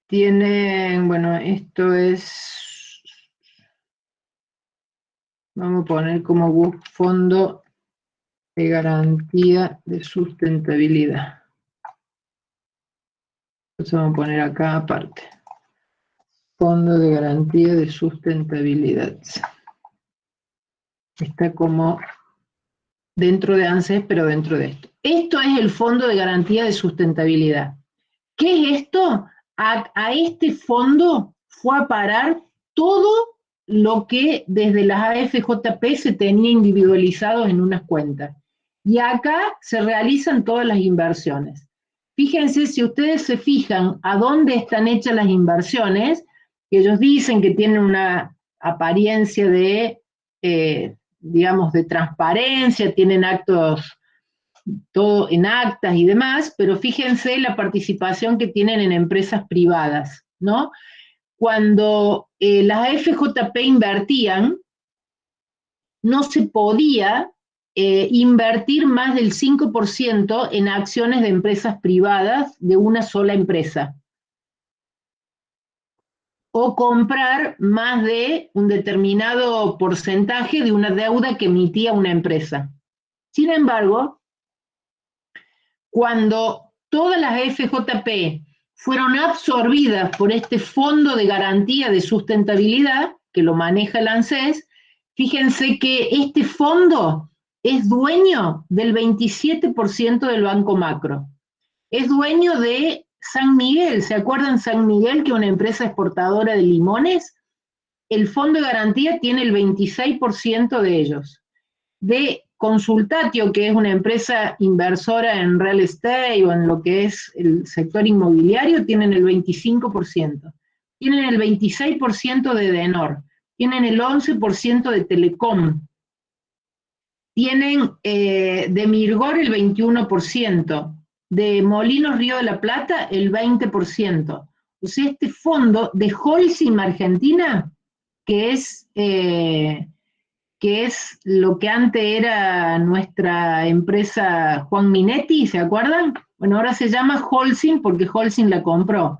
tienen, bueno, esto es, vamos a poner como fondo de garantía de sustentabilidad. Entonces vamos a poner acá aparte. Fondo de garantía de sustentabilidad. Está como dentro de ANSES, pero dentro de esto. Esto es el Fondo de Garantía de Sustentabilidad. ¿Qué es esto? A este fondo fue a parar todo lo que desde las AFJP se tenía individualizado en unas cuentas. Y acá se realizan todas las inversiones. Fíjense, si ustedes se fijan a dónde están hechas las inversiones, que ellos dicen que tienen una apariencia de, digamos, de transparencia, tienen actos, todo en actas y demás, pero fíjense la participación que tienen en empresas privadas, ¿no? Cuando las AFJP invertían, no se podía invertir más del 5% en acciones de empresas privadas de una sola empresa, o comprar más de un determinado porcentaje de una deuda que emitía una empresa. Sin embargo, cuando todas las FJP fueron absorbidas por este Fondo de Garantía de Sustentabilidad, que lo maneja el ANSES. Fíjense que este fondo es dueño del 27% del Banco Macro. Es dueño de San Miguel. ¿Se acuerdan San Miguel, que es una empresa exportadora de limones? El Fondo de Garantía tiene el 26% de ellos. De Consultatio, que es una empresa inversora en real estate o en lo que es el sector inmobiliario, tienen el 25%. Tienen el 26% de Edenor. Tienen el 11% de Telecom. Tienen de Mirgor el 21%. De Molinos Río de la Plata el 20%. O sea, este fondo de Holcim Argentina, que es lo que antes era nuestra empresa Juan Minetti, ¿se acuerdan? Bueno, ahora se llama Holcim porque Holcim la compró.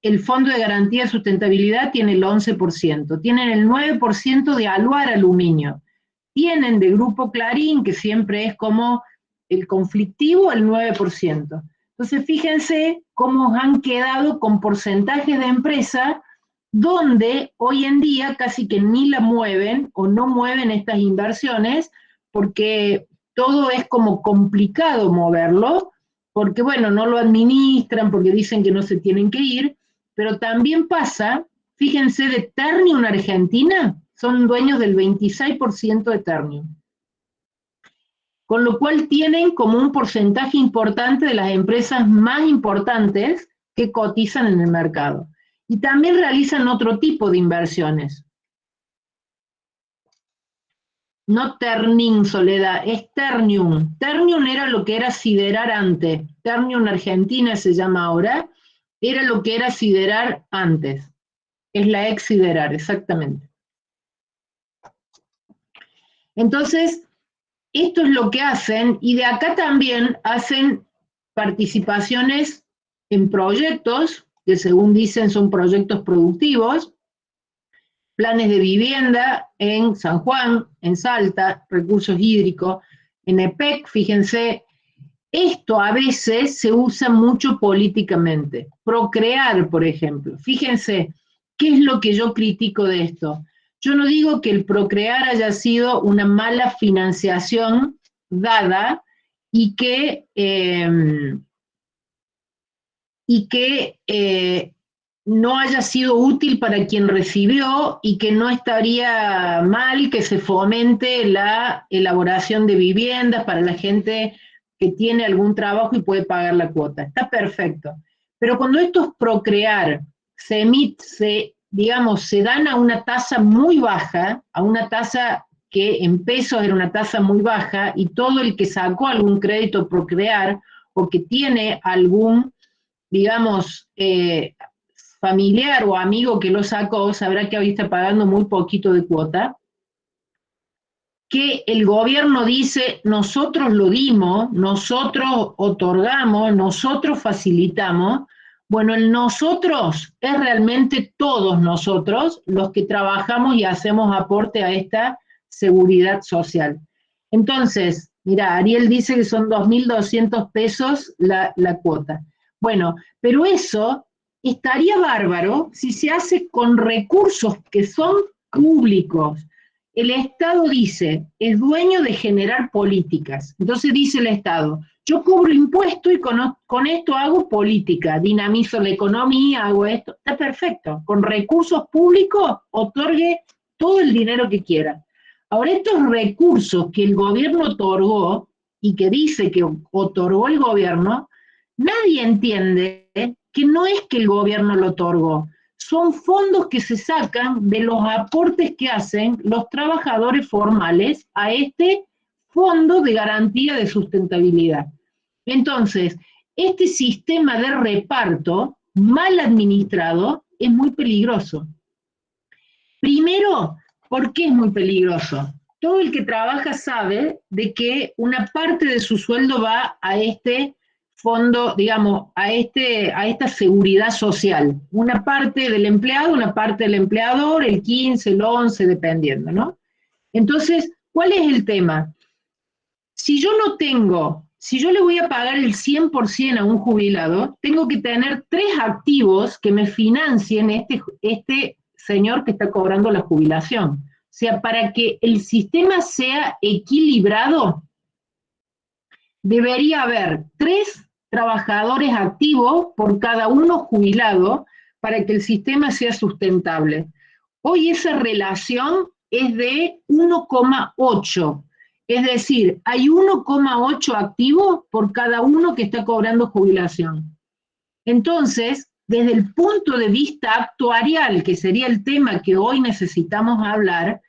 El Fondo de Garantía de Sustentabilidad tiene el 11%, tienen el 9% de Aluar Aluminio, tienen de Grupo Clarín, que siempre es como el conflictivo, el 9%. Entonces fíjense cómo han quedado con porcentajes de empresa donde hoy en día casi que ni la mueven o no mueven estas inversiones porque todo es como complicado moverlo, porque bueno, no lo administran, porque dicen que no se tienen que ir, pero también pasa, fíjense, de Ternium Argentina, son dueños del 26% de Ternium. Con lo cual tienen como un porcentaje importante de las empresas más importantes que cotizan en el mercado. Y también realizan otro tipo de inversiones. No Ternium, Soledad, es Ternium. Ternium era lo que era Siderar antes. Ternium Argentina se llama ahora. Era lo que era Siderar antes. Es la ex Siderar, exactamente. Entonces, esto es lo que hacen, y de acá también hacen participaciones en proyectos, que según dicen son proyectos productivos, planes de vivienda en San Juan, en Salta, recursos hídricos, en EPEC, fíjense, esto a veces se usa mucho políticamente. Procrear, por ejemplo. Fíjense, ¿qué es lo que yo critico de esto? Yo no digo que el Procrear haya sido una mala financiación dada y que no haya sido útil para quien recibió y que no estaría mal que se fomente la elaboración de viviendas para la gente que tiene algún trabajo y puede pagar la cuota. Está perfecto. Pero cuando esto es Procrear, se dan a una tasa muy baja, a una tasa que en pesos era una tasa muy baja, y todo el que sacó algún crédito Procrear o que tiene algún, digamos, familiar o amigo que lo sacó, sabrá que hoy está pagando muy poquito de cuota, que el gobierno dice, nosotros lo dimos, nosotros otorgamos, nosotros facilitamos. Bueno, el nosotros es realmente todos nosotros los que trabajamos y hacemos aporte a esta seguridad social. Entonces, mira, Ariel dice que son 2.200 pesos la cuota. Bueno, pero eso estaría bárbaro si se hace con recursos que son públicos. El Estado dice, es dueño de generar políticas. Entonces dice el Estado, yo cobro impuesto y con esto hago política, dinamizo la economía, hago esto. Está perfecto. Con recursos públicos otorgue todo el dinero que quiera. Ahora, estos recursos que el gobierno otorgó y que dice que otorgó el gobierno, nadie entiende que no es que el gobierno lo otorgó. Son fondos que se sacan de los aportes que hacen los trabajadores formales a este Fondo de Garantía de Sustentabilidad. Entonces, este sistema de reparto mal administrado es muy peligroso. Primero, ¿por qué es muy peligroso? Todo el que trabaja sabe de que una parte de su sueldo va a este fondo, digamos, a esta seguridad social. Una parte del empleado, una parte del empleador, el 15, el 11, dependiendo, ¿no? Entonces, ¿cuál es el tema? Si yo no tengo si yo le voy a pagar el 100% a un jubilado, tengo que tener 3 activos que me financien este señor que está cobrando la jubilación. O sea, para que el sistema sea equilibrado, debería haber 3 trabajadores activos por cada uno jubilado para que el sistema sea sustentable. Hoy esa relación es de 1,8. Es decir, hay 1,8 activos por cada uno que está cobrando jubilación. Entonces, desde el punto de vista actuarial, que sería el tema que hoy necesitamos hablar,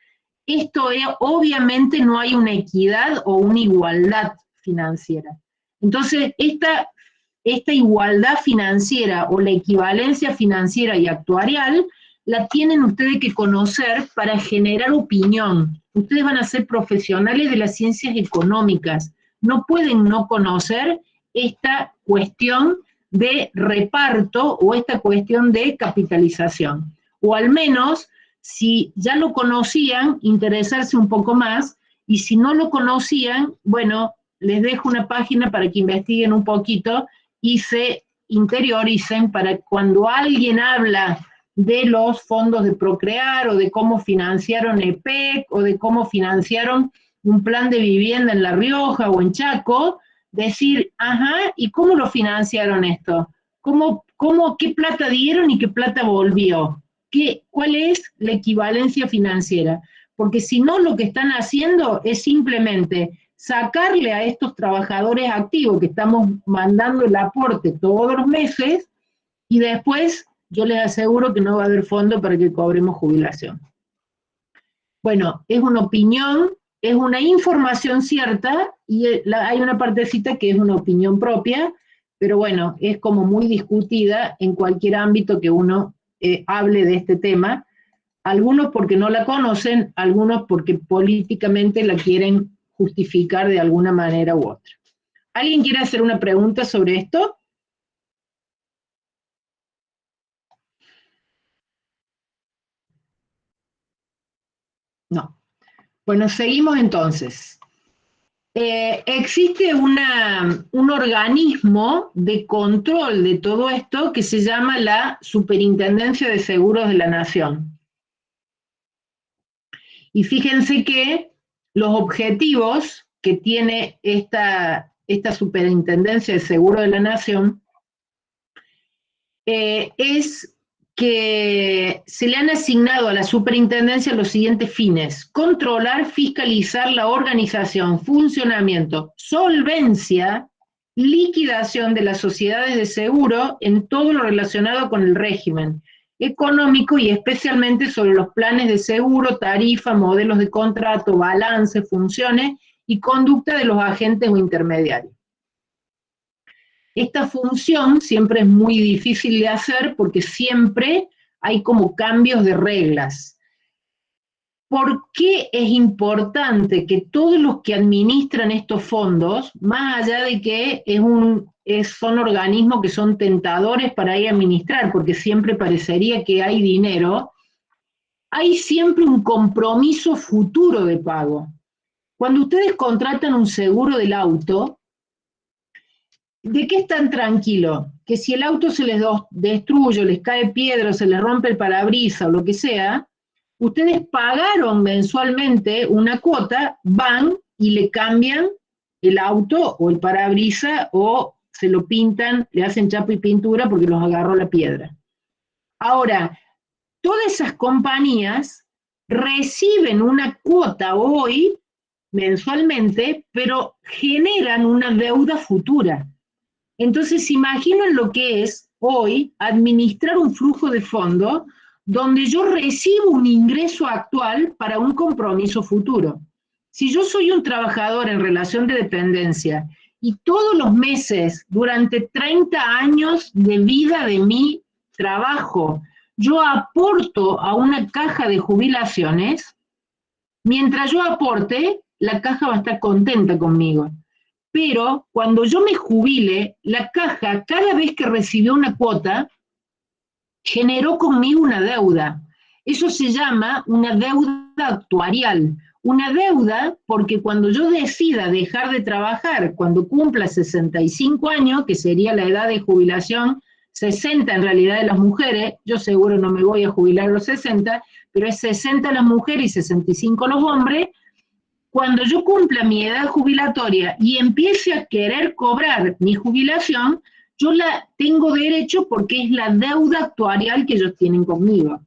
esto es, obviamente no hay una equidad o una igualdad financiera. Entonces, esta igualdad financiera o la equivalencia financiera y actuarial la tienen ustedes que conocer para generar opinión. Ustedes van a ser profesionales de las ciencias económicas. No pueden no conocer esta cuestión de reparto o esta cuestión de capitalización. O al menos, si ya lo conocían, interesarse un poco más, y si no lo conocían, bueno, les dejo una página para que investiguen un poquito y se interioricen para cuando alguien habla de los fondos de Procrear, o de cómo financiaron EPEC, o de cómo financiaron un plan de vivienda en La Rioja o en Chaco, decir, ajá, ¿y cómo lo financiaron esto? ¿Qué plata dieron y qué plata volvió? ¿Cuál es la equivalencia financiera? Porque si no, lo que están haciendo es simplemente sacarle a estos trabajadores activos que estamos mandando el aporte todos los meses, y después yo les aseguro que no va a haber fondo para que cobremos jubilación. Bueno, es una opinión, es una información cierta, y hay una partecita que es una opinión propia, pero bueno, es como muy discutida en cualquier ámbito que uno hable de este tema, algunos porque no la conocen, algunos porque políticamente la quieren justificar de alguna manera u otra. ¿Alguien quiere hacer una pregunta sobre esto? No. Bueno, seguimos entonces. Existe un organismo de control de todo esto que se llama la Superintendencia de Seguros de la Nación. Y fíjense que los objetivos que tiene esta Superintendencia de Seguros de la Nación es que se le han asignado a la superintendencia los siguientes fines: controlar, fiscalizar la organización, funcionamiento, solvencia, liquidación de las sociedades de seguro en todo lo relacionado con el régimen económico y especialmente sobre los planes de seguro, tarifa, modelos de contrato, balance, funciones y conducta de los agentes o intermediarios. Esta función siempre es muy difícil de hacer porque siempre hay como cambios de reglas. ¿Por qué es importante que todos los que administran estos fondos, más allá de que son organismos que son tentadores para ir a administrar, porque siempre parecería que hay dinero, hay siempre un compromiso futuro de pago? Cuando ustedes contratan un seguro del auto, ¿de qué están tranquilos? Que si el auto se les destruye, les cae piedra, se les rompe el parabrisas o lo que sea, ustedes pagaron mensualmente una cuota, van y le cambian el auto o el parabrisas o se lo pintan, le hacen chapa y pintura porque los agarró la piedra. Ahora, todas esas compañías reciben una cuota hoy, mensualmente, pero generan una deuda futura. Entonces, imaginen lo que es hoy administrar un flujo de fondo donde yo recibo un ingreso actual para un compromiso futuro. Si yo soy un trabajador en relación de dependencia y todos los meses, durante 30 años de vida de mi trabajo, yo aporto a una caja de jubilaciones, mientras yo aporte, la caja va a estar contenta conmigo. Pero cuando yo me jubile, la caja, cada vez que recibió una cuota, generó conmigo una deuda. Eso se llama una deuda actuarial una deuda porque cuando yo decida dejar de trabajar, cuando cumpla 65 años, que sería la edad de jubilación, 60 en realidad de las mujeres, yo seguro no me voy a jubilar a los 60, pero es 60 las mujeres y 65 los hombres. Cuando yo cumpla mi edad jubilatoria y empiece a querer cobrar mi jubilación, yo la tengo derecho porque es la deuda actuarial que ellos tienen conmigo.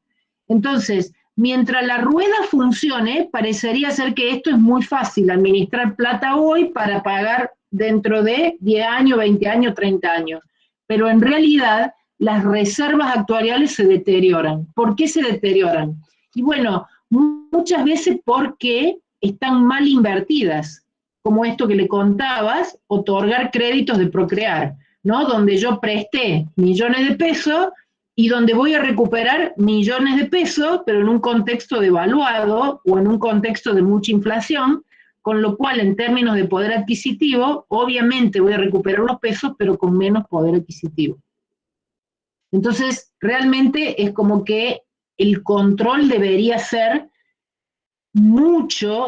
Entonces, mientras la rueda funcione, parecería ser que esto es muy fácil, administrar plata hoy para pagar dentro de 10 años, 20 años, 30 años. Pero en realidad, las reservas actuariales se deterioran. ¿Por qué se deterioran? Y bueno, muchas veces porque están mal invertidas, como esto que le contabas, otorgar créditos de Procrear, ¿no? Donde yo presté millones de pesos y donde voy a recuperar millones de pesos, pero en un contexto devaluado o en un contexto de mucha inflación, con lo cual en términos de poder adquisitivo, obviamente voy a recuperar los pesos, pero con menos poder adquisitivo. Entonces, realmente es como que el control debería ser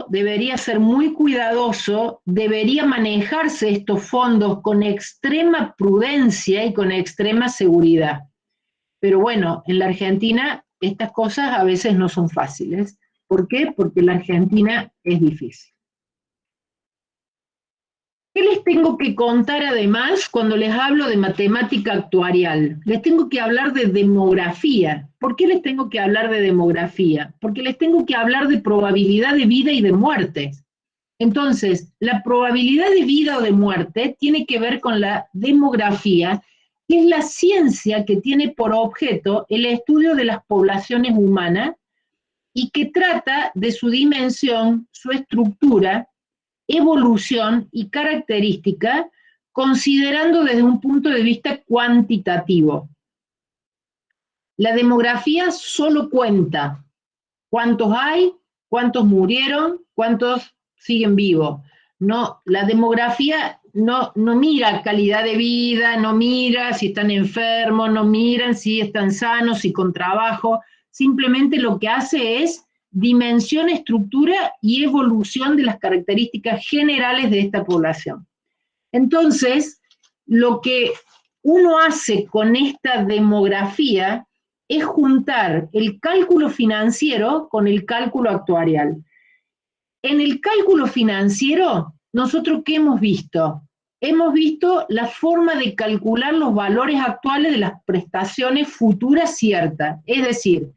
debería ser muy cuidadoso, debería manejarse estos fondos con extrema prudencia y con extrema seguridad. Pero bueno, en la Argentina estas cosas a veces no son fáciles. ¿Por qué? Porque la Argentina es difícil. ¿Qué les tengo que contar además cuando les hablo de matemática actuarial? Les tengo que hablar de demografía. ¿Por qué les tengo que hablar de demografía? Porque les tengo que hablar de probabilidad de vida y de muerte. Entonces, la probabilidad de vida o de muerte tiene que ver con la demografía, que es la ciencia que tiene por objeto el estudio de las poblaciones humanas y que trata de su dimensión, su estructura, evolución y característica, considerando desde un punto de vista cuantitativo. La demografía solo cuenta cuántos hay, cuántos murieron, cuántos siguen vivos. No, la demografía no mira calidad de vida, no mira si están enfermos, no miran si están sanos, si con trabajo, simplemente lo que hace es dimensión, estructura y evolución de las características generales de esta población. Entonces, lo que uno hace con esta demografía es juntar el cálculo financiero con el cálculo actuarial. En el cálculo financiero, nosotros ¿qué hemos visto? Hemos visto la forma de calcular los valores actuales de las prestaciones futuras ciertas. Es decir,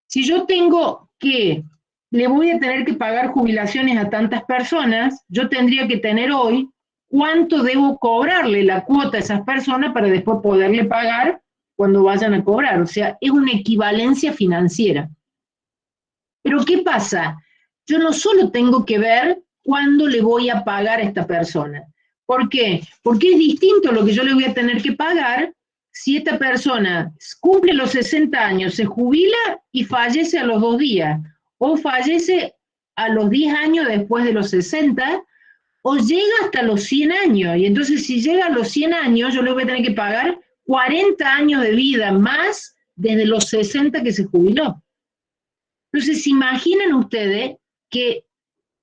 si yo tengo que le voy a tener que pagar jubilaciones a tantas personas, yo tendría que tener hoy cuánto debo cobrarle la cuota a esas personas para después poderle pagar cuando vayan a cobrar. O sea, es una equivalencia financiera. Pero ¿qué pasa? Yo no solo tengo que ver cuándo le voy a pagar a esta persona. ¿Por qué? Porque es distinto lo que yo le voy a tener que pagar si esta persona cumple los 60 años, se jubila y fallece a los 2 días, o fallece a los 10 años después de los 60, o llega hasta los 100 años. Y entonces si llega a los 100 años, yo le voy a tener que pagar 40 años de vida más desde los 60 que se jubiló. Entonces, imaginen ustedes que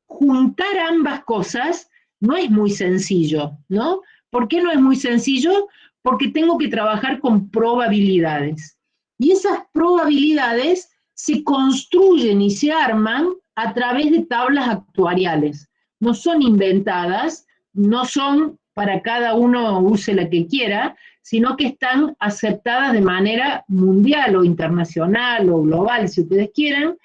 juntar ambas cosas no es muy sencillo, ¿no? ¿Por qué no es muy sencillo? Porque tengo que trabajar con probabilidades. Y esas probabilidades se construyen y se arman a través de tablas actuariales. No son inventadas, no son para cada uno use la que quiera, sino que están aceptadas de manera mundial o internacional o global, si ustedes quieren,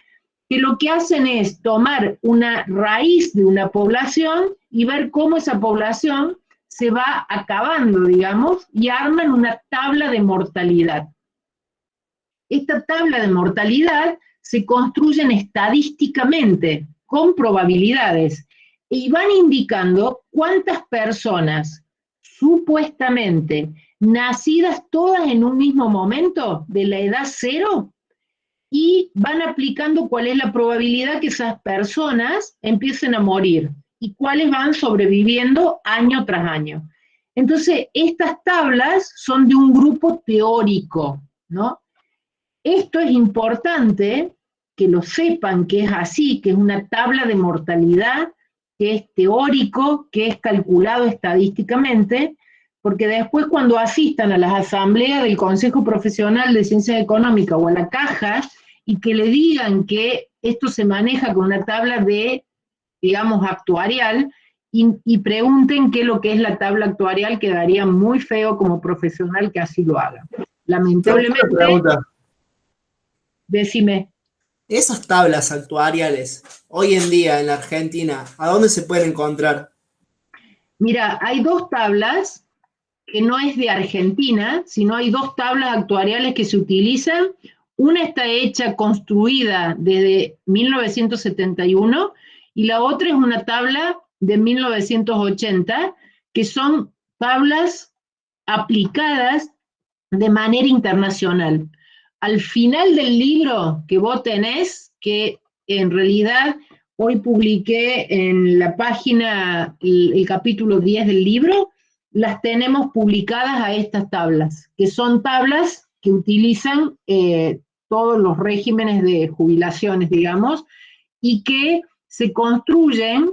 que lo que hacen es tomar una raíz de una población y ver cómo esa población se va acabando, digamos, y arman una tabla de mortalidad. Esta tabla de mortalidad se construyen estadísticamente, con probabilidades, y van indicando cuántas personas supuestamente nacidas todas en un mismo momento, de la edad 0, y van aplicando cuál es la probabilidad que esas personas empiecen a morir y cuáles van sobreviviendo año tras año. Entonces, estas tablas son de un grupo teórico, ¿no? Esto es importante que lo sepan que es así, que es una tabla de mortalidad, que es teórico, que es calculado estadísticamente, porque después cuando asistan a las asambleas del Consejo Profesional de Ciencias Económicas o a la caja, y que le digan que esto se maneja con una tabla de, digamos, actuarial, y pregunten qué es lo que es la tabla actuarial, quedaría muy feo como profesional que así lo haga. Lamentablemente, Tengo una pregunta. decime. Esas tablas actuariales, hoy en día en la Argentina, ¿a dónde se pueden encontrar? Mira, hay dos tablas, que no es de Argentina, sino hay dos tablas actuariales que se utilizan. Una está hecha, construida desde 1971, y la otra es una tabla de 1980, que son tablas aplicadas de manera internacional. Al final del libro que vos tenés, que en realidad hoy publiqué en la página el capítulo 10 del libro, las tenemos publicadas a estas tablas, que son tablas que utilizan todos los regímenes de jubilaciones, digamos, y que se construyen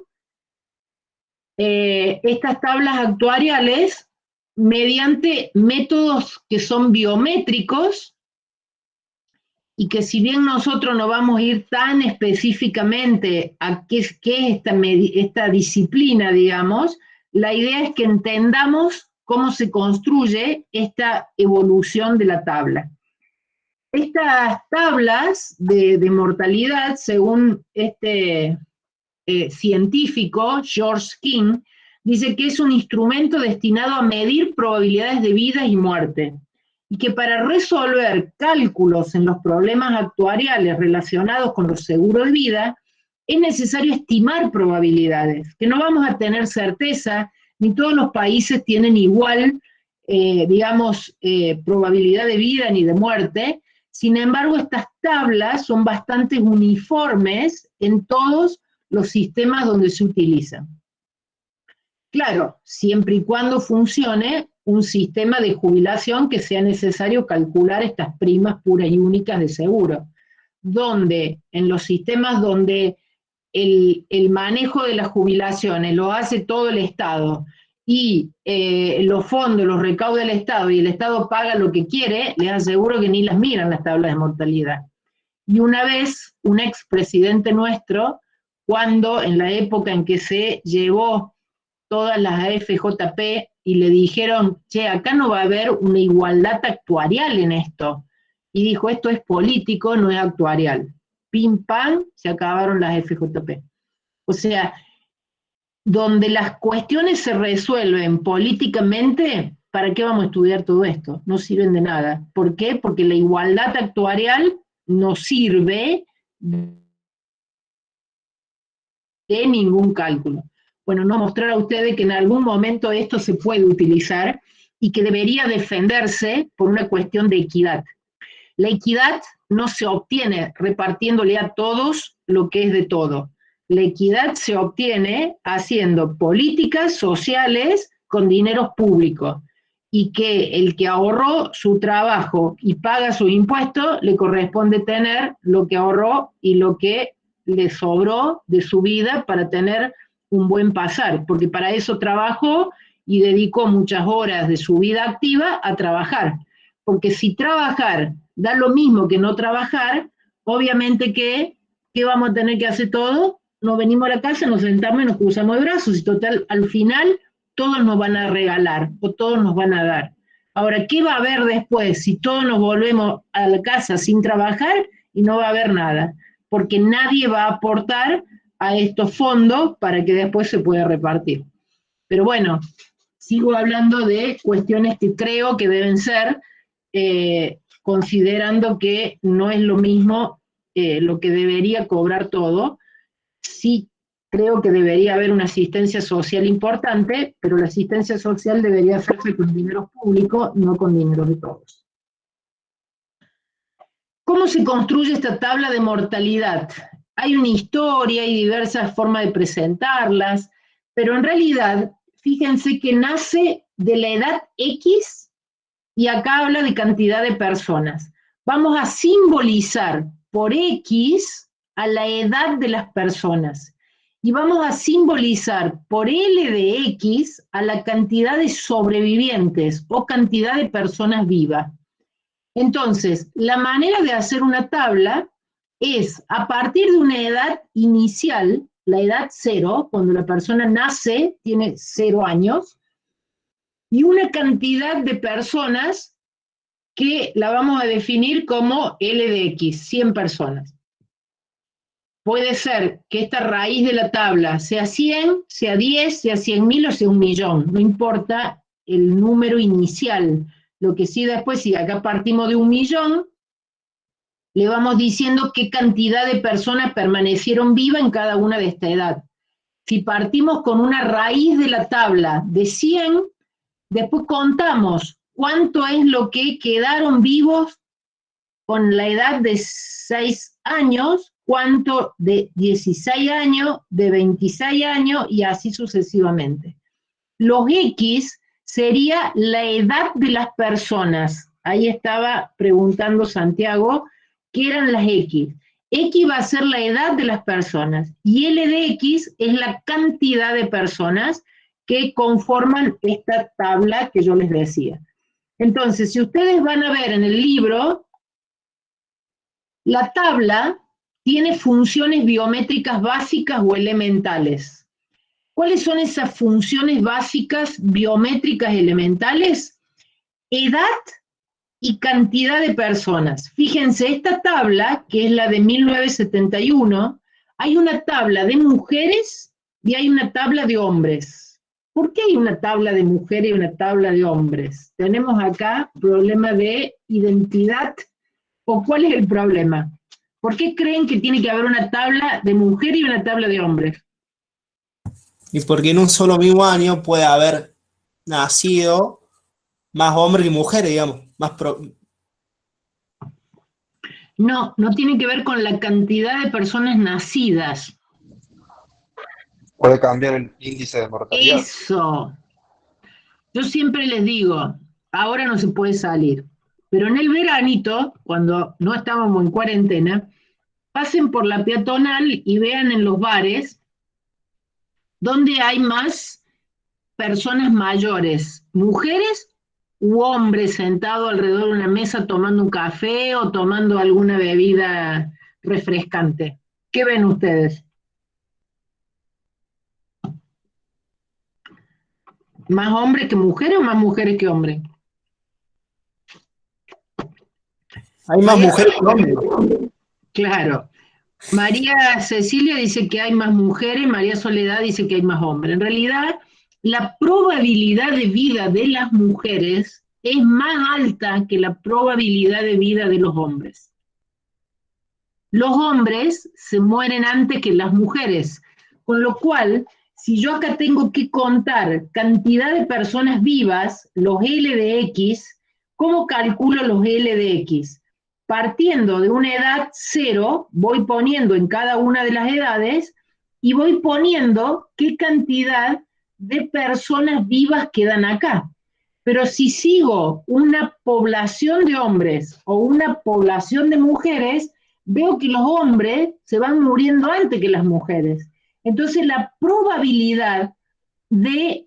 estas tablas actuariales mediante métodos que son biométricos, y que si bien nosotros no vamos a ir tan específicamente a qué es esta disciplina, digamos, la idea es que entendamos cómo se construye esta evolución de la tabla. Estas tablas de mortalidad, según este científico, George King, dice que es un instrumento destinado a medir probabilidades de vida y muerte, y que para resolver cálculos en los problemas actuariales relacionados con los seguros de vida, es necesario estimar probabilidades, que no vamos a tener certeza, ni todos los países tienen igual, probabilidad de vida ni de muerte. Sin embargo, estas tablas son bastante uniformes en todos los sistemas donde se utilizan. Claro, siempre y cuando funcione un sistema de jubilación que sea necesario calcular estas primas puras y únicas de seguro, donde en los sistemas donde el manejo de las jubilaciones lo hace todo el Estado, y los fondos los recauda el Estado, y el Estado paga lo que quiere, les aseguro que ni las miran las tablas de mortalidad. Y una vez, un expresidente nuestro, cuando en la época en que se llevó todas las AFJP y le dijeron, che, acá no va a haber una igualdad actuarial en esto, y dijo, esto es político, no es actuarial. Pim, pam, se acabaron las FJP. O sea, donde las cuestiones se resuelven políticamente, ¿para qué vamos a estudiar todo esto? No sirven de nada. ¿Por qué? Porque la igualdad actuarial no sirve de ningún cálculo. Bueno, no mostrar a ustedes que en algún momento esto se puede utilizar y que debería defenderse por una cuestión de equidad. La equidad no se obtiene repartiéndole a todos lo que es de todo. La equidad se obtiene haciendo políticas sociales con dineros públicos, y que el que ahorró su trabajo y paga sus impuestos, le corresponde tener lo que ahorró y lo que le sobró de su vida para tener un buen pasar, porque para eso trabajó y dedicó muchas horas de su vida activa a trabajar. Porque si trabajar da lo mismo que no trabajar, obviamente que, ¿qué vamos a tener que hacer todos? Nos venimos a la casa, nos sentamos y nos cruzamos de brazos, y total, al final todos nos van a regalar o todos nos van a dar. Ahora, ¿qué va a haber después si todos nos volvemos a la casa sin trabajar y no va a haber nada? Porque nadie va a aportar a estos fondos para que después se pueda repartir. Pero bueno, sigo hablando de cuestiones que creo que deben ser, considerando que no es lo mismo lo que debería cobrar todo. Sí creo que debería haber una asistencia social importante, pero la asistencia social debería hacerse con dinero público, no con dinero de todos. ¿Cómo se construye esta tabla de mortalidad? Hay una historia y diversas formas de presentarlas, pero en realidad, fíjense que nace de la edad X, y acá habla de cantidad de personas. Vamos a simbolizar por X a la edad de las personas. Y vamos a simbolizar por L de X a la cantidad de sobrevivientes o cantidad de personas vivas. Entonces, la manera de hacer una tabla es a partir de una edad inicial, la edad 0, cuando la persona nace, tiene 0 años, y una cantidad de personas que la vamos a definir como L de X, 100 personas. Puede ser que esta raíz de la tabla sea 100, sea 10, sea 100.000 o sea 1.000.000, no importa el número inicial. Lo que sí después, si acá partimos de 1.000.000, le vamos diciendo qué cantidad de personas permanecieron vivas en cada una de esta edad. Si partimos con una raíz de la tabla de 100, después contamos cuánto es lo que quedaron vivos con la edad de 6 años, cuánto de 16 años, de 26 años y así sucesivamente. Los X sería la edad de las personas. Ahí estaba preguntando Santiago, ¿qué eran las X? X va a ser la edad de las personas y L de X es la cantidad de personas que conforman esta tabla que yo les decía. Entonces, si ustedes van a ver en el libro, la tabla tiene funciones biométricas básicas o elementales. ¿Cuáles son esas funciones básicas biométricas elementales? Edad y cantidad de personas. Fíjense, esta tabla, que es la de 1971, hay una tabla de mujeres y hay una tabla de hombres. ¿Por qué hay una tabla de mujeres y una tabla de hombres? Tenemos acá problema de identidad. ¿O cuál es el problema? ¿Por qué creen que tiene que haber una tabla de mujeres y una tabla de hombres? Y porque en un solo mismo año puede haber nacido más hombres y mujeres, digamos. No, no tiene que ver con la cantidad de personas nacidas. Puede cambiar el índice de mortalidad. Eso. Yo siempre les digo, ahora no se puede salir, pero en el veranito, cuando no estábamos en cuarentena, pasen por la peatonal y vean en los bares donde hay más personas mayores, mujeres u hombres sentados alrededor de una mesa tomando un café o tomando alguna bebida refrescante. ¿Qué ven ustedes? ¿Más hombres que mujeres o más mujeres que hombres? Hay más mujeres que hombres. Claro. María Cecilia dice que hay más mujeres, María Soledad dice que hay más hombres. En realidad, la probabilidad de vida de las mujeres es más alta que la probabilidad de vida de los hombres. Los hombres se mueren antes que las mujeres, con lo cual, si yo acá tengo que contar cantidad de personas vivas, los L de X, ¿cómo calculo los L de X? Partiendo de una edad 0, voy poniendo en cada una de las edades y voy poniendo qué cantidad de personas vivas quedan acá. Pero si sigo una población de hombres o una población de mujeres, veo que los hombres se van muriendo antes que las mujeres. Entonces la probabilidad de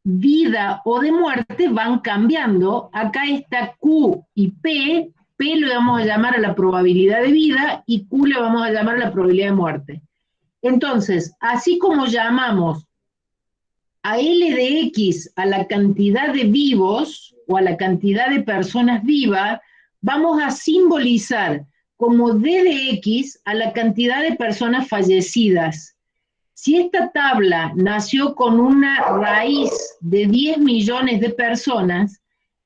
vida o de muerte van cambiando. Acá está Q y P. P le vamos a llamar a la probabilidad de vida y Q le vamos a llamar a la probabilidad de muerte. Entonces, así como llamamos a L de X a la cantidad de vivos o a la cantidad de personas vivas, vamos a simbolizar como D de X a la cantidad de personas fallecidas. Si esta tabla nació con una raíz de 10 millones de personas,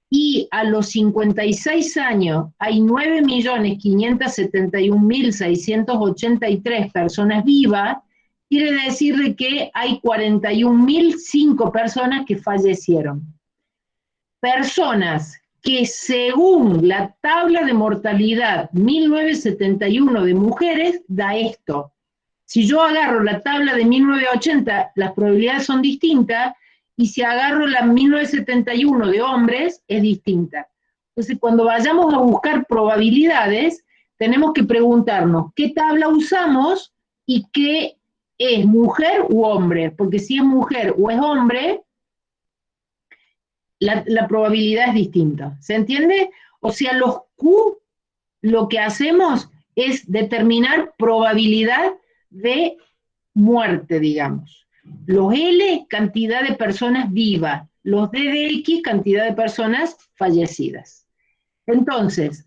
y a los 56 años hay 9.571.683 personas vivas, quiere decir de que hay 41.005 personas que fallecieron. Personas que según la tabla de mortalidad 1971 de mujeres da esto. Si yo agarro la tabla de 1980, las probabilidades son distintas, y si agarro la 1971 de hombres, es distinta. Entonces, cuando vayamos a buscar probabilidades, tenemos que preguntarnos qué tabla usamos y qué es mujer u hombre, porque si es mujer o es hombre, la probabilidad es distinta. ¿Se entiende? O sea, los Q lo que hacemos es determinar probabilidad de muerte, digamos. Los L, cantidad de personas vivas. Los D de X, cantidad de personas fallecidas. Entonces,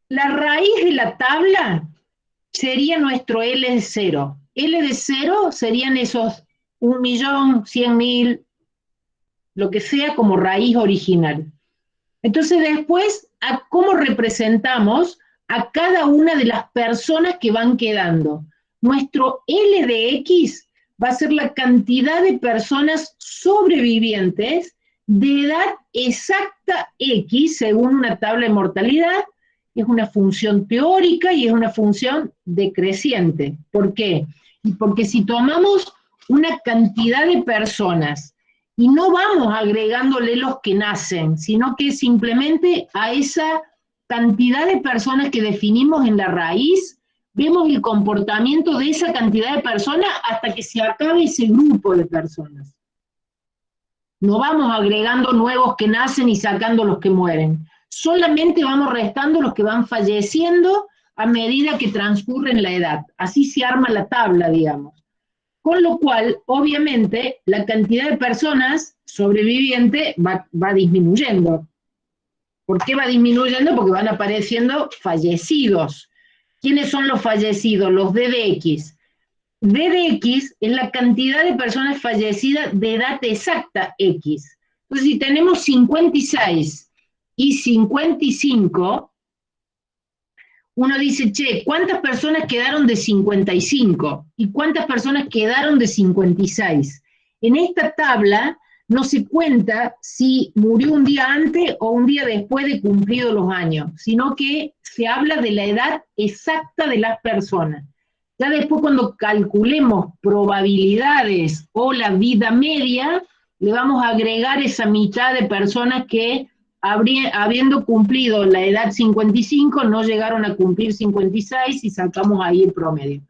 la raíz de la tabla sería nuestro L de 0. L de 0 serían esos 1.100.000, lo que sea como raíz original. Entonces después, ¿cómo representamos a cada una de las personas que van quedando? Nuestro L de X va a ser la cantidad de personas sobrevivientes de edad exacta X, según una tabla de mortalidad. Es una función teórica y es una función decreciente. ¿Por qué? Porque si tomamos una cantidad de personas y no vamos agregándole los que nacen, sino que simplemente a esa cantidad de personas que definimos en la raíz, vemos el comportamiento de esa cantidad de personas hasta que se acabe ese grupo de personas. No vamos agregando nuevos que nacen y sacando los que mueren. Solamente vamos restando los que van falleciendo a medida que transcurre la edad. Así se arma la tabla, digamos. Con lo cual, obviamente, la cantidad de personas sobrevivientes va disminuyendo. ¿Por qué va disminuyendo? Porque van apareciendo fallecidos. ¿Quiénes son los fallecidos? Los D de X. D de X es la cantidad de personas fallecidas de edad exacta X. Entonces, si tenemos 56 y 55, uno dice, che, ¿cuántas personas quedaron de 55? ¿Y cuántas personas quedaron de 56? En esta tabla no se cuenta si murió un día antes o un día después de cumplidos los años, sino que se habla de la edad exacta de las personas. Ya después cuando calculemos probabilidades o la vida media, le vamos a agregar esa mitad de personas que habiendo cumplido la edad 55, no llegaron a cumplir 56 y sacamos ahí el promedio.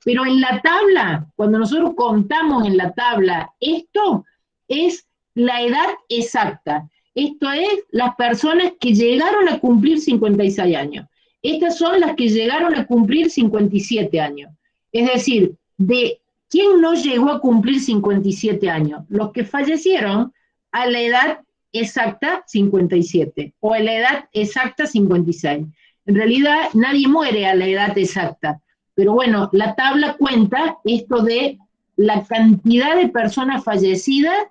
Pero en la tabla, cuando nosotros contamos en la tabla, esto es la edad exacta. Esto es las personas que llegaron a cumplir 56 años. Estas son las que llegaron a cumplir 57 años. Es decir, de quién no llegó a cumplir 57 años, los que fallecieron a la edad exacta 57, o a la edad exacta 56. En realidad nadie muere a la edad exacta, pero bueno, la tabla cuenta esto de la cantidad de personas fallecidas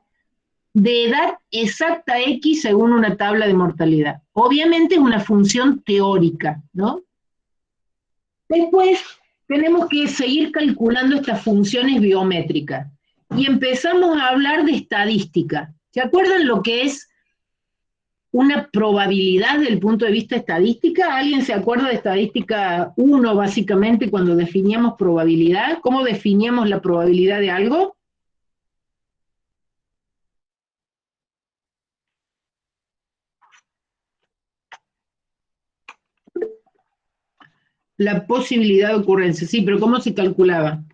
de edad exacta X según una tabla de mortalidad. Obviamente es una función teórica, ¿no? Después tenemos que seguir calculando estas funciones biométricas y empezamos a hablar de estadística. ¿Se acuerdan lo que es una probabilidad desde el punto de vista estadística? ¿Alguien se acuerda de estadística 1 básicamente cuando definíamos probabilidad? ¿Cómo definíamos la probabilidad de algo? La posibilidad de ocurrencia, sí, pero ¿cómo se calculaba?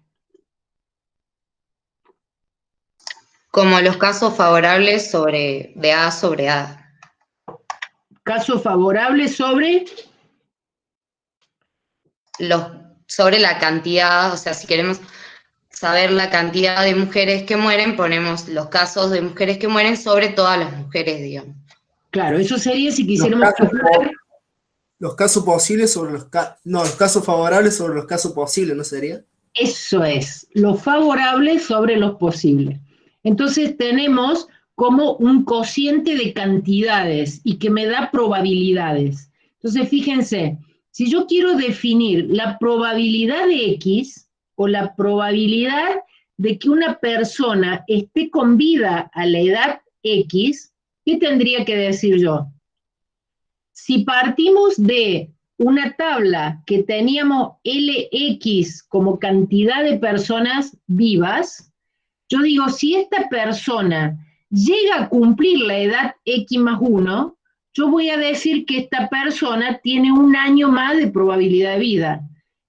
Como los casos favorables de A sobre A. Caso favorable sobre sobre la cantidad, o sea, si queremos saber la cantidad de mujeres que mueren, ponemos los casos de mujeres que mueren sobre todas las mujeres, digamos. Claro, eso sería si quisiéramos calcular. Los casos posibles sobre los casos favorables sobre los casos posibles, ¿no sería? Eso es, lo favorable sobre los posibles. Entonces tenemos como un cociente de cantidades y que me da probabilidades. Entonces fíjense, si yo quiero definir la probabilidad de X o la probabilidad de que una persona esté con vida a la edad X, ¿qué tendría que decir yo? Si partimos de una tabla que teníamos LX como cantidad de personas vivas, yo digo, si esta persona llega a cumplir la edad X más 1, yo voy a decir que esta persona tiene 1 año más de probabilidad de vida.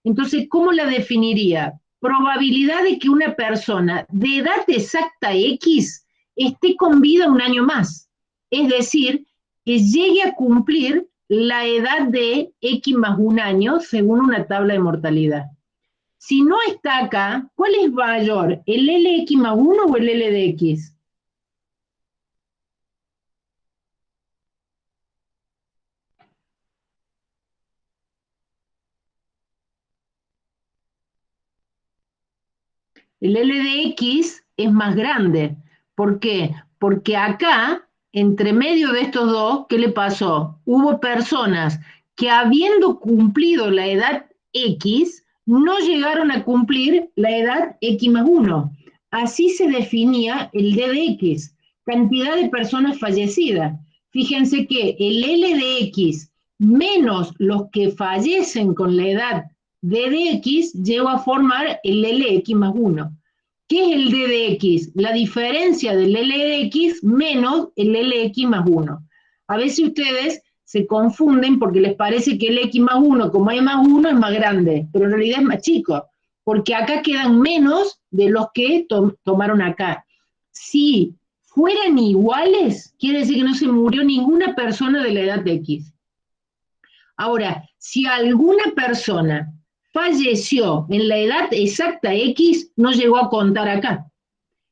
Entonces, ¿cómo la definiría? Probabilidad de que una persona de edad exacta X esté con vida 1 año más. Es decir, que llegue a cumplir la edad de X más 1 año según una tabla de mortalidad. Si no está acá, ¿cuál es mayor? ¿El LX más 1 o el L de X? El L de X es más grande. ¿Por qué? Porque acá, entre medio de estos dos, ¿qué le pasó? Hubo personas que habiendo cumplido la edad X, no llegaron a cumplir la edad X más 1. Así se definía el D de X, cantidad de personas fallecidas. Fíjense que el L de X menos los que fallecen con la edad D de X lleva a formar el LX más 1. ¿Qué es el D de X? La diferencia del L de X menos el LX más 1. A veces ustedes se confunden porque les parece que el X más 1, como hay más 1, es más grande, pero en realidad es más chico, porque acá quedan menos de los que tomaron acá. Si fueran iguales, quiere decir que no se murió ninguna persona de la edad de X. Ahora, si alguna persona falleció en la edad exacta X, no llegó a contar acá.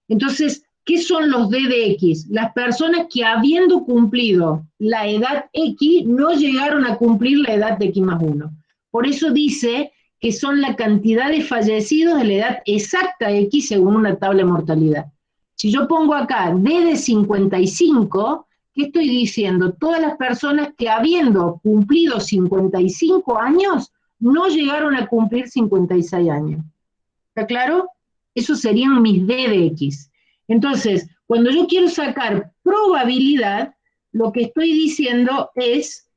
Entonces, ¿qué son los D de X? Las personas que habiendo cumplido la edad X, no llegaron a cumplir la edad de X más 1. Por eso dice que son la cantidad de fallecidos de la edad exacta X según una tabla de mortalidad. Si yo pongo acá D de 55, ¿qué estoy diciendo? Todas las personas que habiendo cumplido 55 años, no llegaron a cumplir 56 años. ¿Está claro? Esos serían mis D de X. Entonces, cuando yo quiero sacar probabilidad, lo que estoy diciendo es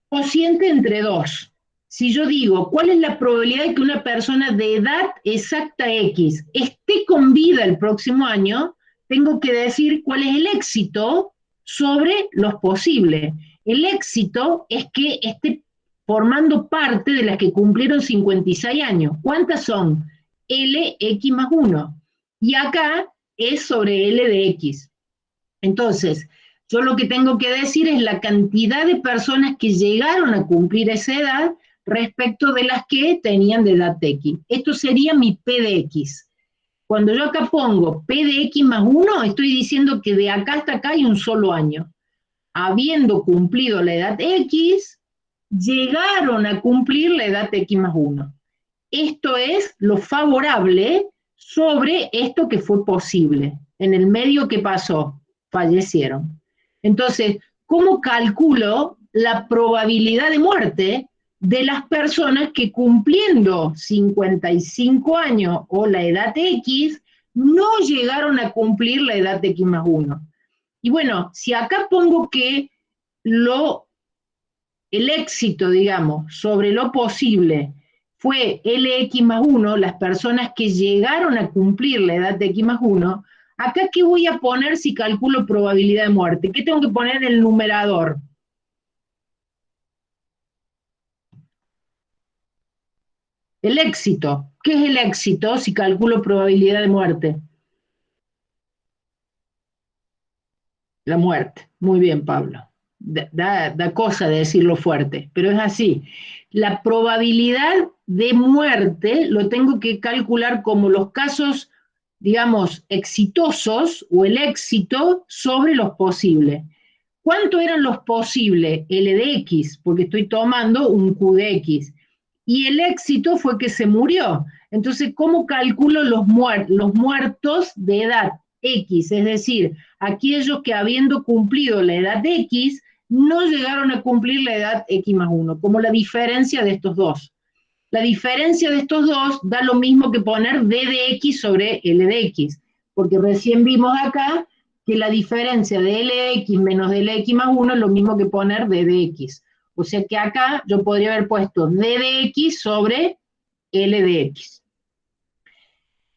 cociente entre 2. Si yo digo, ¿cuál es la probabilidad de que una persona de edad exacta X esté con vida el próximo año? Tengo que decir cuál es el éxito sobre los posibles. El éxito es que esté formando parte de las que cumplieron 56 años. ¿Cuántas son? LX más 1. Y acá es sobre L de X. Entonces, yo lo que tengo que decir es la cantidad de personas que llegaron a cumplir esa edad respecto de las que tenían de edad X. Esto sería mi P de X. Cuando yo acá pongo P de X más 1, estoy diciendo que de acá hasta acá hay un solo año. Habiendo cumplido la edad X, llegaron a cumplir la edad X más 1. Esto es lo favorable sobre esto que fue posible. En el medio, ¿qué pasó? Fallecieron. Entonces, ¿cómo calculo la probabilidad de muerte de las personas que cumpliendo 55 años o la edad X no llegaron a cumplir la edad de X más 1? Y bueno, si acá pongo que el éxito, digamos, sobre lo posible fue LX más 1, las personas que llegaron a cumplir la edad de X más 1, acá ¿qué voy a poner si calculo probabilidad de muerte? ¿Qué tengo que poner en el numerador? El éxito. ¿Qué es el éxito si calculo probabilidad de muerte? La muerte. Muy bien, Pablo. Da cosa de decirlo fuerte, pero es así. La probabilidad de muerte lo tengo que calcular como los casos, digamos, exitosos o el éxito sobre los posibles. ¿Cuánto eran los posibles? L de X, porque estoy tomando un Q de X. Y el éxito fue que se murió. Entonces, ¿cómo calculo los muertos de edad X? Es decir, aquellos que habiendo cumplido la edad de X, no llegaron a cumplir la edad X más 1, como la diferencia de estos dos. La diferencia de estos dos da lo mismo que poner D de X sobre L de X, porque recién vimos acá que la diferencia de LX menos de LX más 1 es lo mismo que poner D de X. O sea que acá yo podría haber puesto D de X sobre L de X.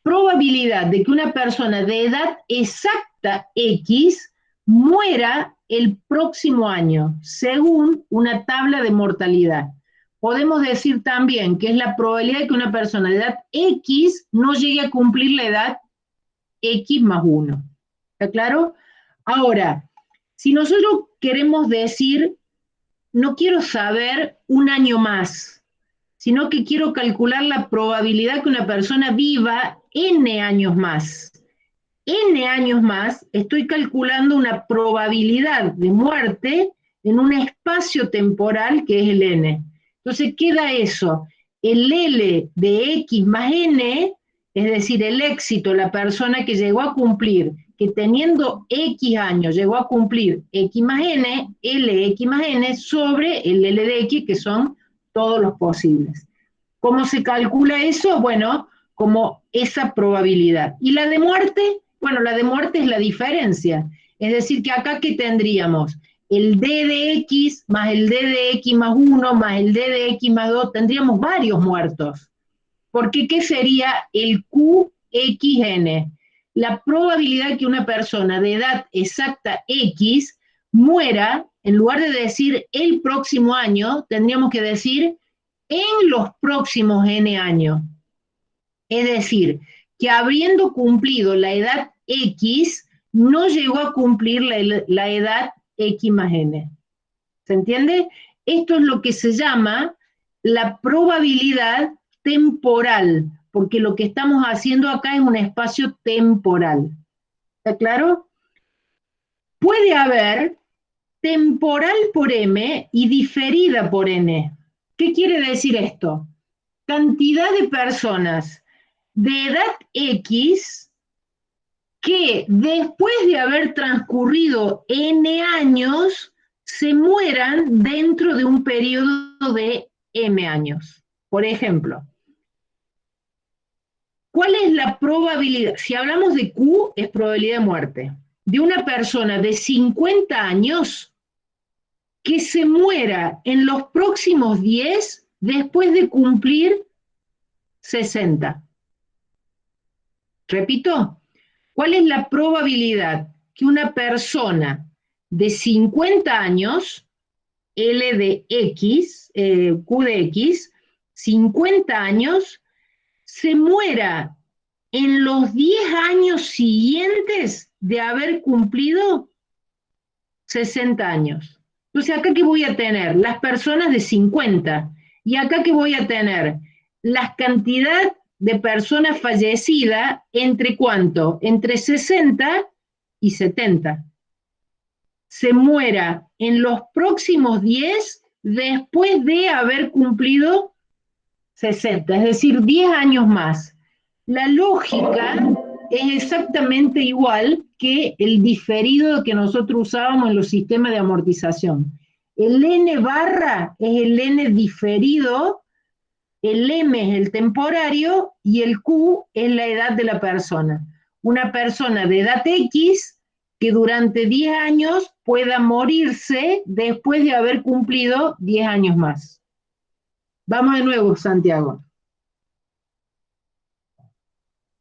Probabilidad de que una persona de edad exacta X muera el próximo año, según una tabla de mortalidad. Podemos decir también que es la probabilidad de que una persona de edad X no llegue a cumplir la edad X más 1. ¿Está claro? Ahora, si nosotros queremos decir, no quiero saber un año más, sino que quiero calcular la probabilidad que una persona viva N años más. N años más, estoy calculando una probabilidad de muerte en un espacio temporal que es el N. Entonces queda eso, el L de X más N, es decir, el éxito, la persona que llegó a cumplir, que teniendo X años llegó a cumplir X más N, LX más N sobre el L de X, que son todos los posibles. ¿Cómo se calcula eso? Bueno, como esa probabilidad. ¿Y la de muerte? Bueno, la de muerte es la diferencia. Es decir, que acá, ¿qué tendríamos? El D de X más el D de X más 1 más el D de X más 2, tendríamos varios muertos. Porque, ¿qué sería el QXN? La probabilidad que una persona de edad exacta X muera, en lugar de decir el próximo año, tendríamos que decir en los próximos N años. Es decir, que habiendo cumplido la edad X, no llegó a cumplir la edad X más N. ¿Se entiende? Esto es lo que se llama la probabilidad temporal, porque lo que estamos haciendo acá es un espacio temporal. ¿Está claro? Puede haber temporal por M y diferida por N. ¿Qué quiere decir esto? Cantidad de personas de edad X que después de haber transcurrido N años se mueran dentro de un periodo de M años. Por ejemplo, ¿cuál es la probabilidad? Si hablamos de Q, es probabilidad de muerte. De una persona de 50 años que se muera en los próximos 10 después de cumplir 60. Repito, ¿cuál es la probabilidad que una persona de 50 años, L de X, Q de X, 50 años, se muera en los 10 años siguientes de haber cumplido 60 años? Entonces, ¿acá qué voy a tener? Las personas de 50. ¿Y acá qué voy a tener? La cantidad de personas fallecidas, ¿entre cuánto? Entre 60 y 70. Se muera en los próximos 10 después de haber cumplido 60, es decir, 10 años más. La lógica es exactamente igual que el diferido que nosotros usábamos en los sistemas de amortización. El N barra es el N diferido, el M es el temporario y el Q es la edad de la persona. Una persona de edad X que durante 10 años pueda morirse después de haber cumplido 10 años más. Vamos de nuevo, Santiago.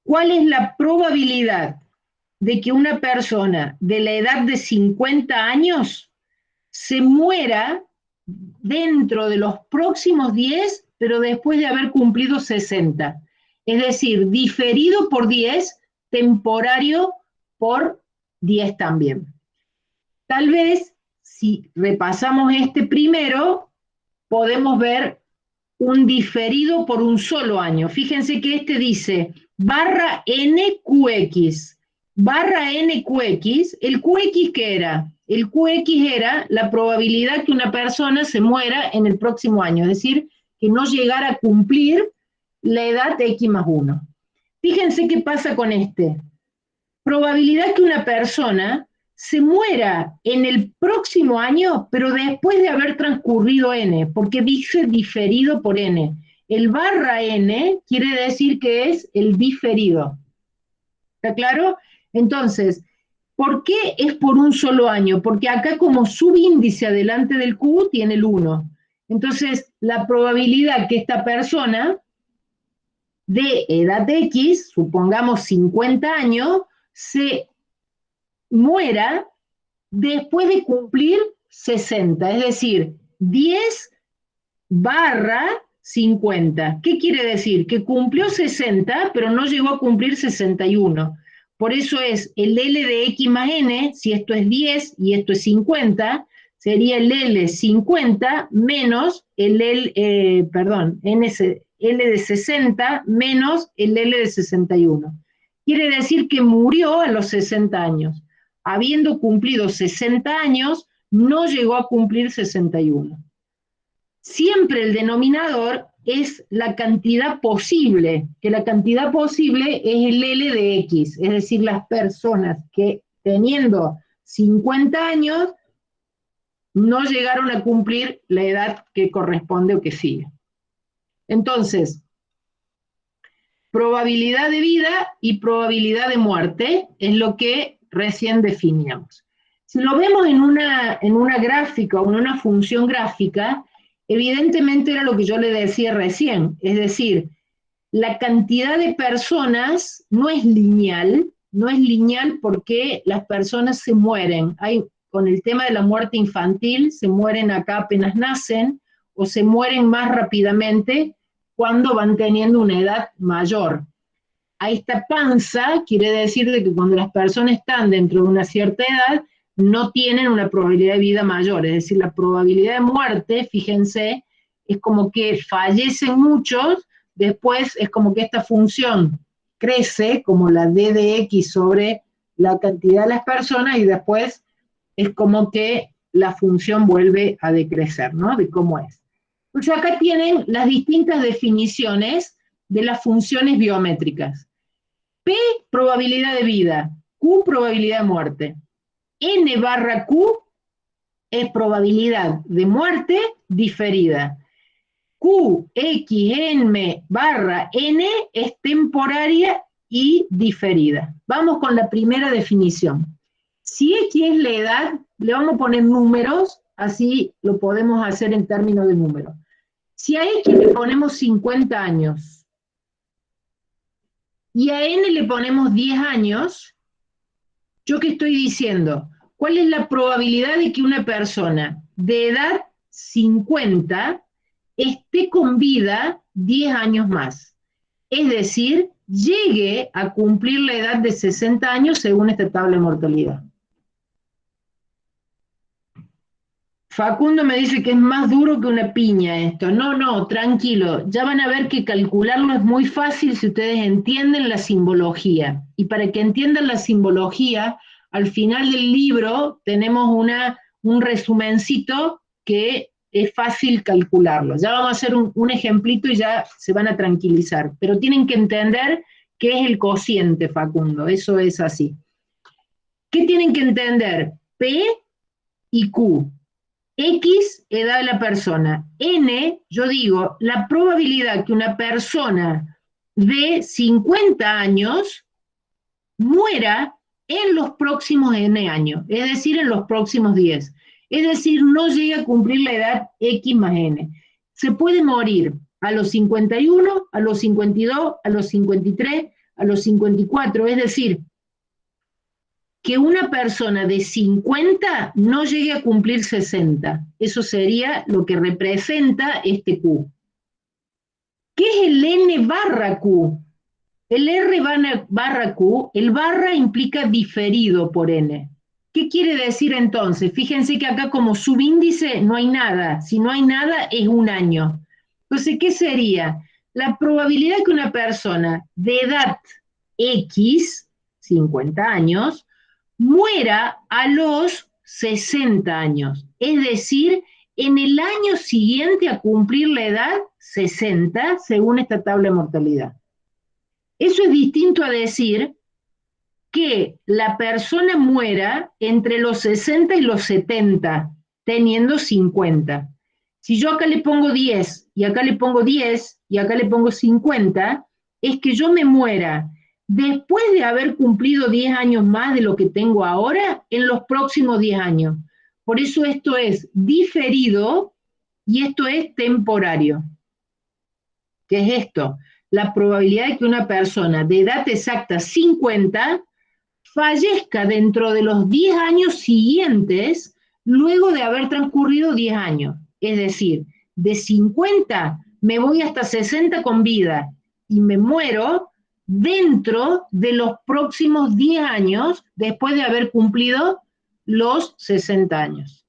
¿Cuál es la probabilidad de que una persona de la edad de 50 años se muera dentro de los próximos 10, pero después de haber cumplido 60? Es decir, diferido por 10, temporario por 10 también. Tal vez, si repasamos este primero, podemos ver un diferido por un solo año. Fíjense que este dice barra NQX. Barra NQX, ¿el QX qué era? El QX era la probabilidad que una persona se muera en el próximo año, es decir, que no llegara a cumplir la edad de X más 1. Fíjense qué pasa con este. Probabilidad que una persona se muera en el próximo año, pero después de haber transcurrido N, porque dice diferido por N. El barra N quiere decir que es el diferido. ¿Está claro? Entonces, ¿por qué es por un solo año? Porque acá como subíndice adelante del Q tiene el 1. Entonces, la probabilidad que esta persona de edad X, supongamos 50 años, se muera después de cumplir 60, es decir, 10/50. ¿Qué quiere decir? Que cumplió 60, pero no llegó a cumplir 61. Por eso es el L de X más N, si esto es 10 y esto es 50, sería el L 50 menos el L, L de 60 menos el L de 61. Quiere decir que murió a los 60 años. Habiendo cumplido 60 años, no llegó a cumplir 61. Siempre el denominador es la cantidad posible, que la cantidad posible es el L de X, es decir, las personas que teniendo 50 años no llegaron a cumplir la edad que corresponde o que sigue. Entonces, probabilidad de vida y probabilidad de muerte es lo que recién definíamos. Si lo vemos en una gráfica o en una función gráfica, evidentemente era lo que yo le decía recién, es decir, la cantidad de personas no es lineal porque las personas se mueren. Con el tema de la muerte infantil, se mueren acá apenas nacen, o se mueren más rápidamente cuando van teniendo una edad mayor. A esta panza quiere decir de que cuando las personas están dentro de una cierta edad, no tienen una probabilidad de vida mayor, es decir, la probabilidad de muerte, fíjense, es como que fallecen muchos, después es como que esta función crece, como la D de X sobre la cantidad de las personas, y después es como que la función vuelve a decrecer, ¿no? De cómo es. Entonces acá tienen las distintas definiciones de las funciones biométricas. P, probabilidad de vida, Q, probabilidad de muerte. N/Q es probabilidad de muerte diferida. Q, X, M/N es temporaria y diferida. Vamos con la primera definición. Si X es la edad, le vamos a poner números, así lo podemos hacer en términos de números. Si a X le ponemos 50 años y a N le ponemos 10 años, ¿yo qué estoy diciendo? ¿Cuál es la probabilidad de que una persona de edad 50 esté con vida 10 años más? Es decir, llegue a cumplir la edad de 60 años según esta tabla de mortalidad. Facundo me dice que es más duro que una piña esto. No, tranquilo. Ya van a ver que calcularlo es muy fácil si ustedes entienden la simbología. Y para que entiendan la simbología, al final del libro tenemos un resumencito que es fácil calcularlo. Ya vamos a hacer un ejemplito y ya se van a tranquilizar. Pero tienen que entender qué es el cociente, Facundo. Eso es así. ¿Qué tienen que entender? P y Q. X, edad de la persona. N, yo digo, la probabilidad que una persona de 50 años muera en los próximos N años, es decir, en los próximos 10. Es decir, no llega a cumplir la edad X más N. Se puede morir a los 51, a los 52, a los 53, a los 54, es decir, que una persona de 50 no llegue a cumplir 60. Eso sería lo que representa este Q. ¿Qué es el N/Q? El R/Q, el barra implica diferido por N. ¿Qué quiere decir entonces? Fíjense que acá como subíndice no hay nada. Si no hay nada es un año. Entonces, ¿qué sería? La probabilidad que una persona de edad X, 50 años, muera a los 60 años, es decir, en el año siguiente a cumplir la edad 60, según esta tabla de mortalidad. Eso es distinto a decir que la persona muera entre los 60 y los 70, teniendo 50. Si yo acá le pongo 10, y acá le pongo 10, y acá le pongo 50, es que yo me muera después de haber cumplido 10 años más de lo que tengo ahora, en los próximos 10 años. Por eso esto es diferido y esto es temporario. ¿Qué es esto? La probabilidad de que una persona de edad exacta 50 fallezca dentro de los 10 años siguientes, luego de haber transcurrido 10 años. Es decir, de 50 me voy hasta 60 con vida y me muero dentro de los próximos 10 años después de haber cumplido los 60 años.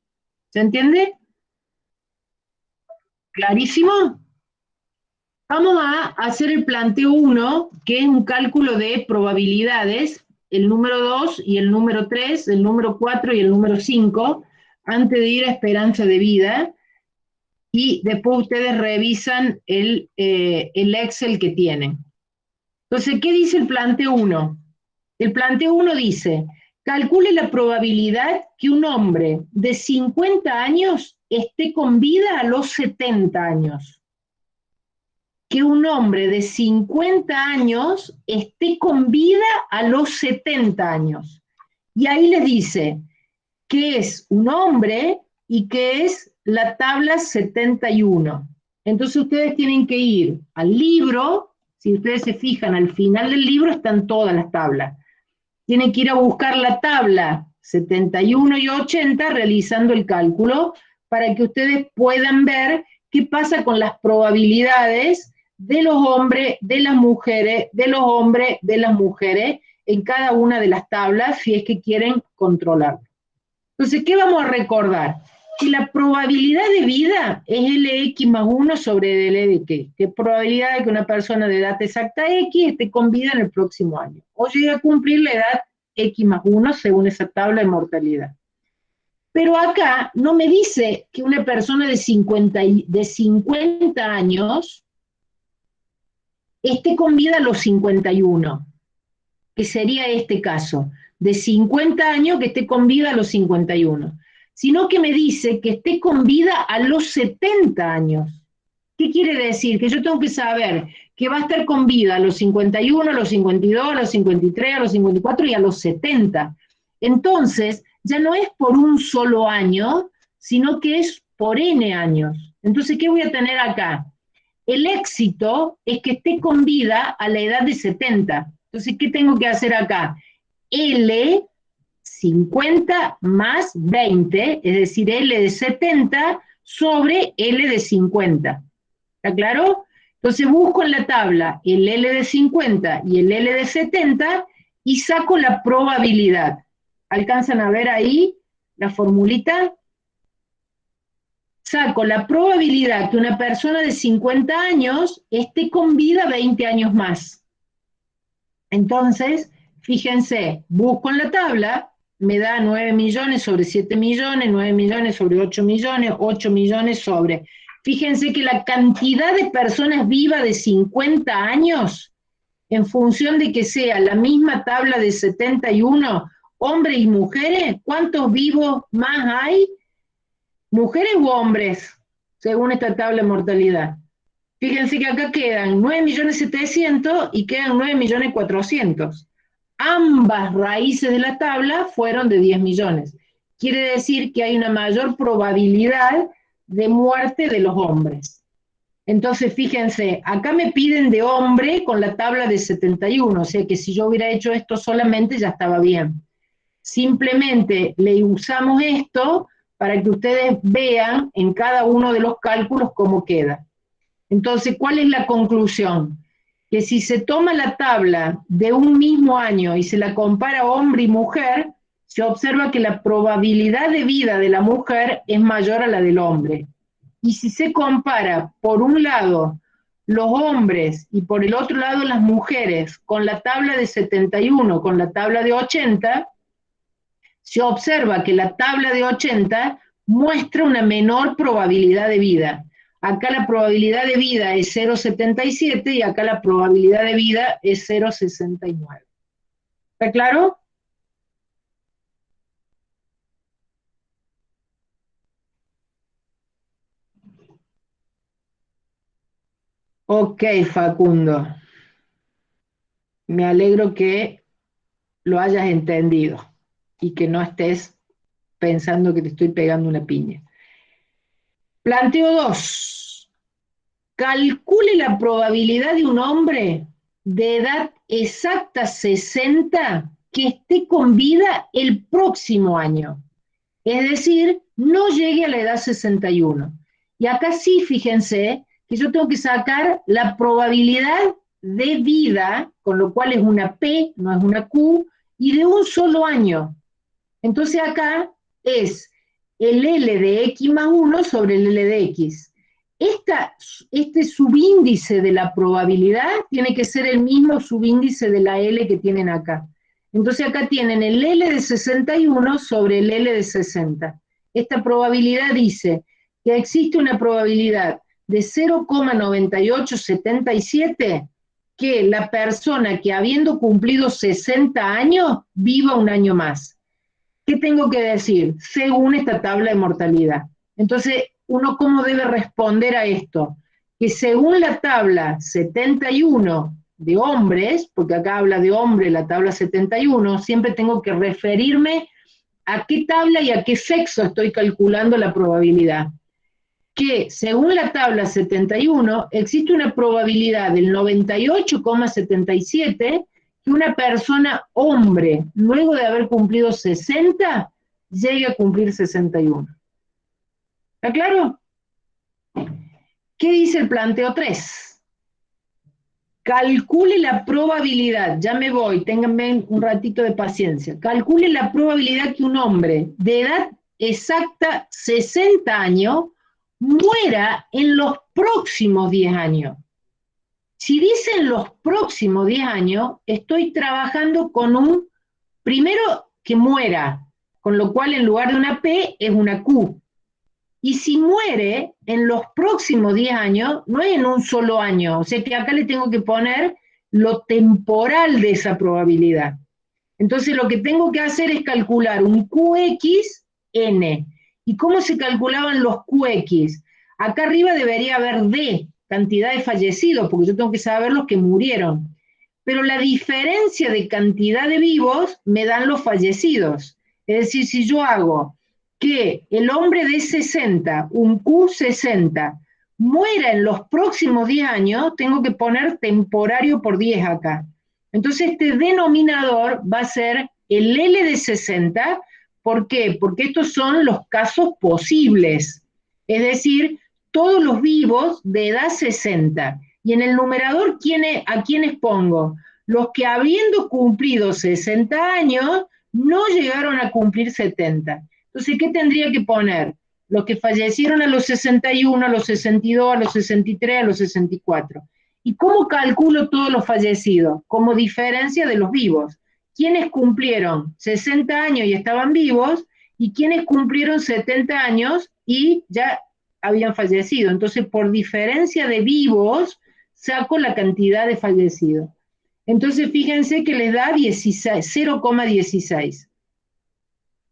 ¿Se entiende? ¿Clarísimo? Vamos a hacer el planteo 1, que es un cálculo de probabilidades, el número 2 y el número 3, el número 4 y el número 5, antes de ir a esperanza de vida, y después ustedes revisan el Excel que tienen. Entonces, ¿qué dice el planteo 1? El planteo 1 dice, calcule la probabilidad que un hombre de 50 años esté con vida a los 70 años. Que un hombre de 50 años esté con vida a los 70 años. Y ahí les dice qué es un hombre y qué es la tabla 71. Entonces ustedes tienen que ir al libro, si ustedes se fijan, al final del libro están todas las tablas. Tienen que ir a buscar la tabla 71 y 80 realizando el cálculo para que ustedes puedan ver qué pasa con las probabilidades de los hombres, de las mujeres, de los hombres, de las mujeres, en cada una de las tablas, si es que quieren controlarlo. Entonces, ¿qué vamos a recordar? Que la probabilidad de vida es LX más 1 sobre DL de qué. ¿Qué probabilidad de que una persona de edad exacta X esté con vida en el próximo año? O llegue a cumplir la edad X más 1 según esa tabla de mortalidad. Pero acá no me dice que una persona de 50 años esté con vida a los 51, que sería este caso, de 50 años que esté con vida a los 51, sino que me dice que esté con vida a los 70 años. ¿Qué quiere decir? Que yo tengo que saber que va a estar con vida a los 51, a los 52, a los 53, a los 54 y a los 70. Entonces, ya no es por un solo año, sino que es por N años. Entonces, ¿qué voy a tener acá? El éxito es que esté con vida a la edad de 70. Entonces, ¿qué tengo que hacer acá? L 50 más 20, es decir, L de 70 sobre L de 50. ¿Está claro? Entonces busco en la tabla el L de 50 y el L de 70 y saco la probabilidad. ¿Alcanzan a ver ahí la formulita? Saco la probabilidad que una persona de 50 años esté con vida 20 años más. Entonces, fíjense, busco en la tabla, me da 9 millones sobre 7 millones, 9 millones sobre 8 millones sobre... Fíjense que la cantidad de personas vivas de 50 años, en función de que sea la misma tabla de 71, hombres y mujeres, ¿cuántos vivos más hay? ¿Mujeres u hombres? Según esta tabla de mortalidad. Fíjense que acá quedan 9.700.000 y quedan 9.400.000. Ambas raíces de la tabla fueron de 10 millones. Quiere decir que hay una mayor probabilidad de muerte de los hombres. Entonces, fíjense, acá me piden de hombre con la tabla de 71, o sea que si yo hubiera hecho esto solamente ya estaba bien. Simplemente le usamos esto para que ustedes vean en cada uno de los cálculos cómo queda. Entonces, ¿cuál es la conclusión? Que si se toma la tabla de un mismo año y se la compara hombre y mujer, se observa que la probabilidad de vida de la mujer es mayor a la del hombre. Y si se compara, por un lado, los hombres y por el otro lado las mujeres, con la tabla de 71, con la tabla de 80, se observa que la tabla de 80 muestra una menor probabilidad de vida. Acá la probabilidad de vida es 0,77 y acá la probabilidad de vida es 0,69. ¿Está claro? Ok, Facundo. Me alegro que lo hayas entendido y que no estés pensando que te estoy pegando una piña. Planteo 2. Calcule la probabilidad de un hombre de edad exacta 60 que esté con vida el próximo año. Es decir, no llegue a la edad 61. Y acá sí, fíjense, que yo tengo que sacar la probabilidad de vida, con lo cual es una P, no es una Q, y de un solo año. Entonces acá es el L de X más 1 sobre el L de X. Este subíndice de la probabilidad tiene que ser el mismo subíndice de la L que tienen acá. Entonces acá tienen el L de 61 sobre el L de 60. Esta probabilidad dice que existe una probabilidad de 0,9877 que la persona que habiendo cumplido 60 años viva un año más. ¿Qué tengo que decir? Según esta tabla de mortalidad. Entonces, ¿uno cómo debe responder a esto? Que según la tabla 71 de hombres, porque acá habla de hombre la tabla 71, siempre tengo que referirme a qué tabla y a qué sexo estoy calculando la probabilidad. Que según la tabla 71 existe una probabilidad del 98,77 que una persona hombre, luego de haber cumplido 60, llegue a cumplir 61. ¿Está claro? ¿Qué dice el planteo 3? Calcule la probabilidad, ya me voy, ténganme un ratito de paciencia. Calcule la probabilidad que un hombre de edad exacta 60 años muera en los próximos 10 años. Si dicen los próximos 10 años, estoy trabajando con un, primero que muera, con lo cual en lugar de una P es una Q. Y si muere en los próximos 10 años, no es en un solo año, o sea que acá le tengo que poner lo temporal de esa probabilidad. Entonces lo que tengo que hacer es calcular un QXN. ¿Y cómo se calculaban los QX? Acá arriba debería haber D, cantidad de fallecidos, porque yo tengo que saber los que murieron. Pero la diferencia de cantidad de vivos me dan los fallecidos. Es decir, si yo hago que el hombre de 60, un Q60, muera en los próximos 10 años, tengo que poner temporario por 10 acá. Entonces este denominador va a ser el L de 60. ¿Por qué? Porque estos son los casos posibles. Es decir, todos los vivos de edad 60. Y en el numerador, ¿a quiénes pongo? Los que habiendo cumplido 60 años, no llegaron a cumplir 70. Entonces, ¿qué tendría que poner? Los que fallecieron a los 61, a los 62, a los 63, a los 64. ¿Y cómo calculo todos los fallecidos? Como diferencia de los vivos. ¿Quiénes cumplieron 60 años y estaban vivos? ¿Y quiénes cumplieron 70 años y ya habían fallecido? Entonces, por diferencia de vivos, saco la cantidad de fallecidos. Entonces, fíjense que les da 0,16.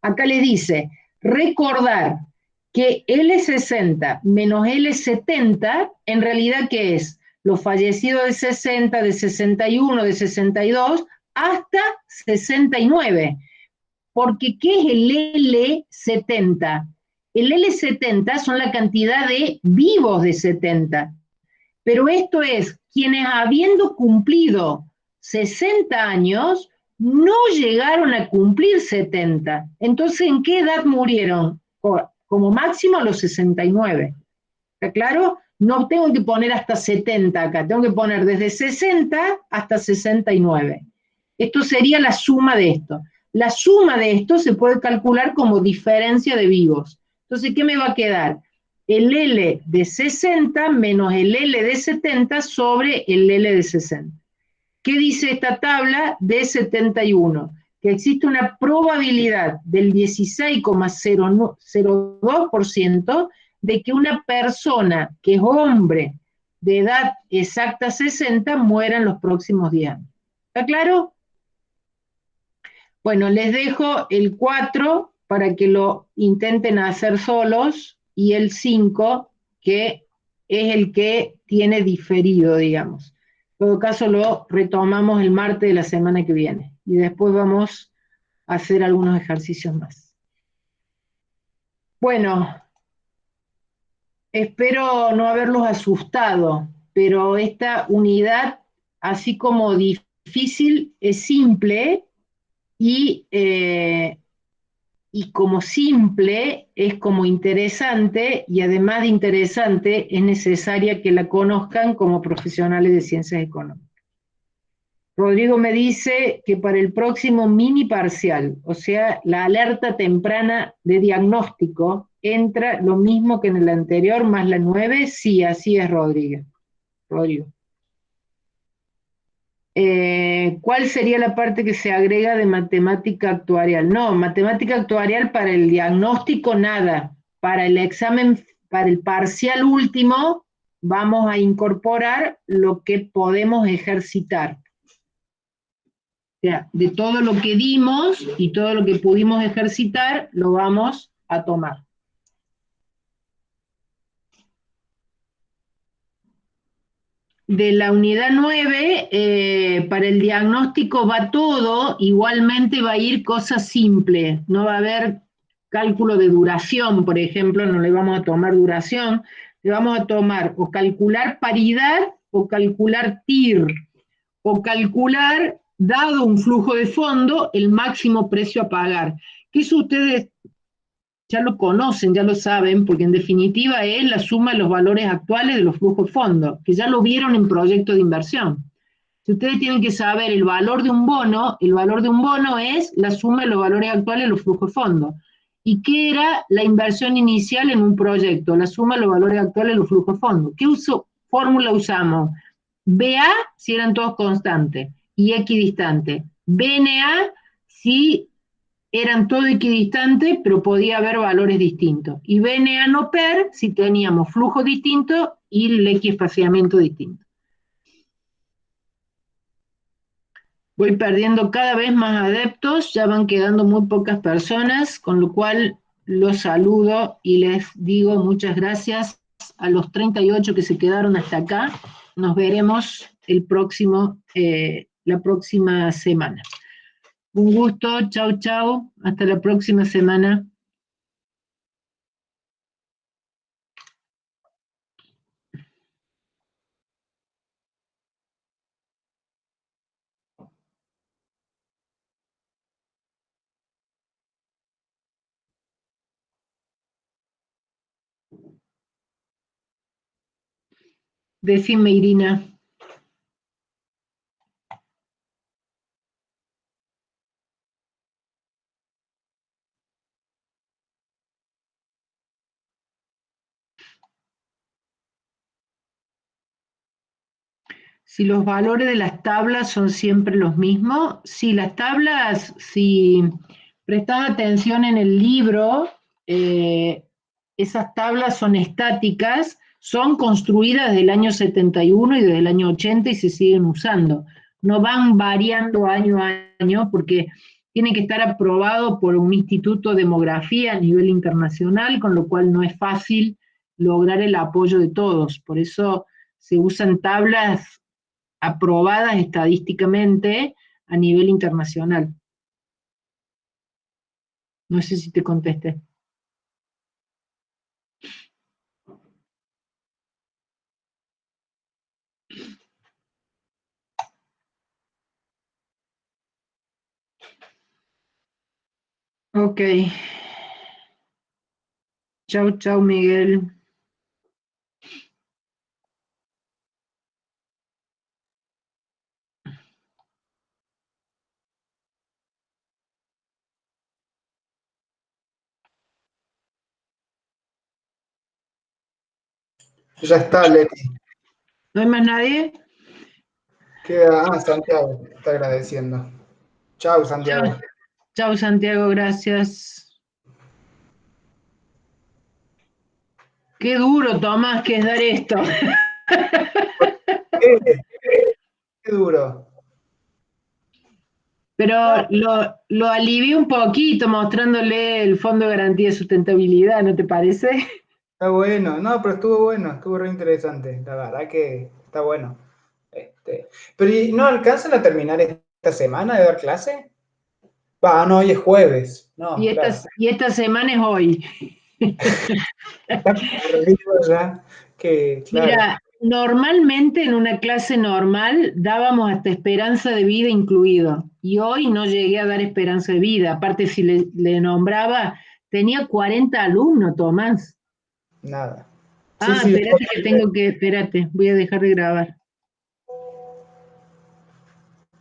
Acá les dice, recordar que L60 menos L70, en realidad, ¿qué es? Los fallecidos de 60, de 61, de 62, hasta 69. Porque, ¿qué es el L70? El L70 son la cantidad de vivos de 70. Pero esto es, quienes habiendo cumplido 60 años, no llegaron a cumplir 70. Entonces, ¿en qué edad murieron? Como máximo a los 69. ¿Está claro? No tengo que poner hasta 70 acá, tengo que poner desde 60 hasta 69. Esto sería la suma de esto. La suma de esto se puede calcular como diferencia de vivos. Entonces, ¿qué me va a quedar? El L de 60 menos el L de 70 sobre el L de 60. ¿Qué dice esta tabla de 71? Que existe una probabilidad del 16,02% de que una persona que es hombre de edad exacta 60 muera en los próximos 10 años. ¿Está claro? Bueno, les dejo el 4 para que lo intenten hacer solos y el 5, que es el que tiene diferido, digamos. En todo caso, lo retomamos el martes de la semana que viene. Y después vamos a hacer algunos ejercicios más. Bueno, espero no haberlos asustado, pero esta unidad, así como difícil, es simple, y como simple es como interesante, y además de interesante es necesaria que la conozcan como profesionales de ciencias económicas. Rodrigo me dice que para el próximo mini parcial, o sea, la alerta temprana de diagnóstico, entra lo mismo que en el anterior, más la 9. Sí, así es, Rodrigo. ¿Cuál sería la parte que se agrega de matemática actuarial? No, matemática actuarial para el diagnóstico nada. Para el examen, para el parcial último, vamos a incorporar lo que podemos ejercitar. O sea, de todo lo que dimos y todo lo que pudimos ejercitar, lo vamos a tomar. De la unidad 9, para el diagnóstico va todo, igualmente va a ir cosas simples, no va a haber cálculo de duración, por ejemplo, no le vamos a tomar duración, le vamos a tomar o calcular paridad o calcular TIR, o calcular, dado un flujo de fondo, el máximo precio a pagar. Que eso ustedes ya lo conocen, ya lo saben, porque en definitiva es la suma de los valores actuales de los flujos de fondo, que ya lo vieron en proyectos de inversión. Si ustedes tienen que saber el valor de un bono es la suma de los valores actuales de los flujos de fondo. ¿Y qué era la inversión inicial en un proyecto? La suma de los valores actuales de los flujos de fondo. ¿Qué fórmula usamos? BA si eran todos constantes y equidistantes. BNA si eran todo equidistantes, pero podía haber valores distintos. Y BNA no PER si teníamos flujo distinto y el equiespaciamiento distinto. Voy perdiendo cada vez más adeptos, ya van quedando muy pocas personas, con lo cual los saludo y les digo muchas gracias a los 38 que se quedaron hasta acá. Nos veremos la próxima semana. Un gusto, chau, chau, hasta la próxima semana. Decime, Irina. Si los valores de las tablas son siempre los mismos, si las tablas, si prestas atención en el libro, esas tablas son estáticas, son construidas desde el año 71 y desde el año 80 y se siguen usando. No van variando año a año porque tiene que estar aprobado por un instituto de demografía a nivel internacional, con lo cual no es fácil lograr el apoyo de todos. Por eso se usan tablas aprobadas estadísticamente a nivel internacional. No sé si te contesté. Ok. Chau, chau, Miguel. Ya está, Leti. ¿No hay más nadie? Queda, Santiago, está agradeciendo. Chao, Santiago. Chau, chau, Santiago, gracias. Qué duro, Tomás, que es dar esto. Qué duro. Pero lo alivié un poquito mostrándole el Fondo de Garantía de Sustentabilidad, ¿no te parece? Está bueno. No, pero estuvo bueno, estuvo re interesante. La verdad que está bueno. Pero ¿y no alcanzan a terminar esta semana de dar clase? No, hoy es jueves. No, Y esta semana es hoy. Está como aburrido ya que, claro. Mira, Normalmente en una clase normal dábamos hasta esperanza de vida incluido, y hoy no llegué a dar esperanza de vida. Aparte, si le nombraba, tenía 40 alumnos, Tomás. Nada. Ah, Sí, espérate que tengo que, espérate, voy a dejar de grabar.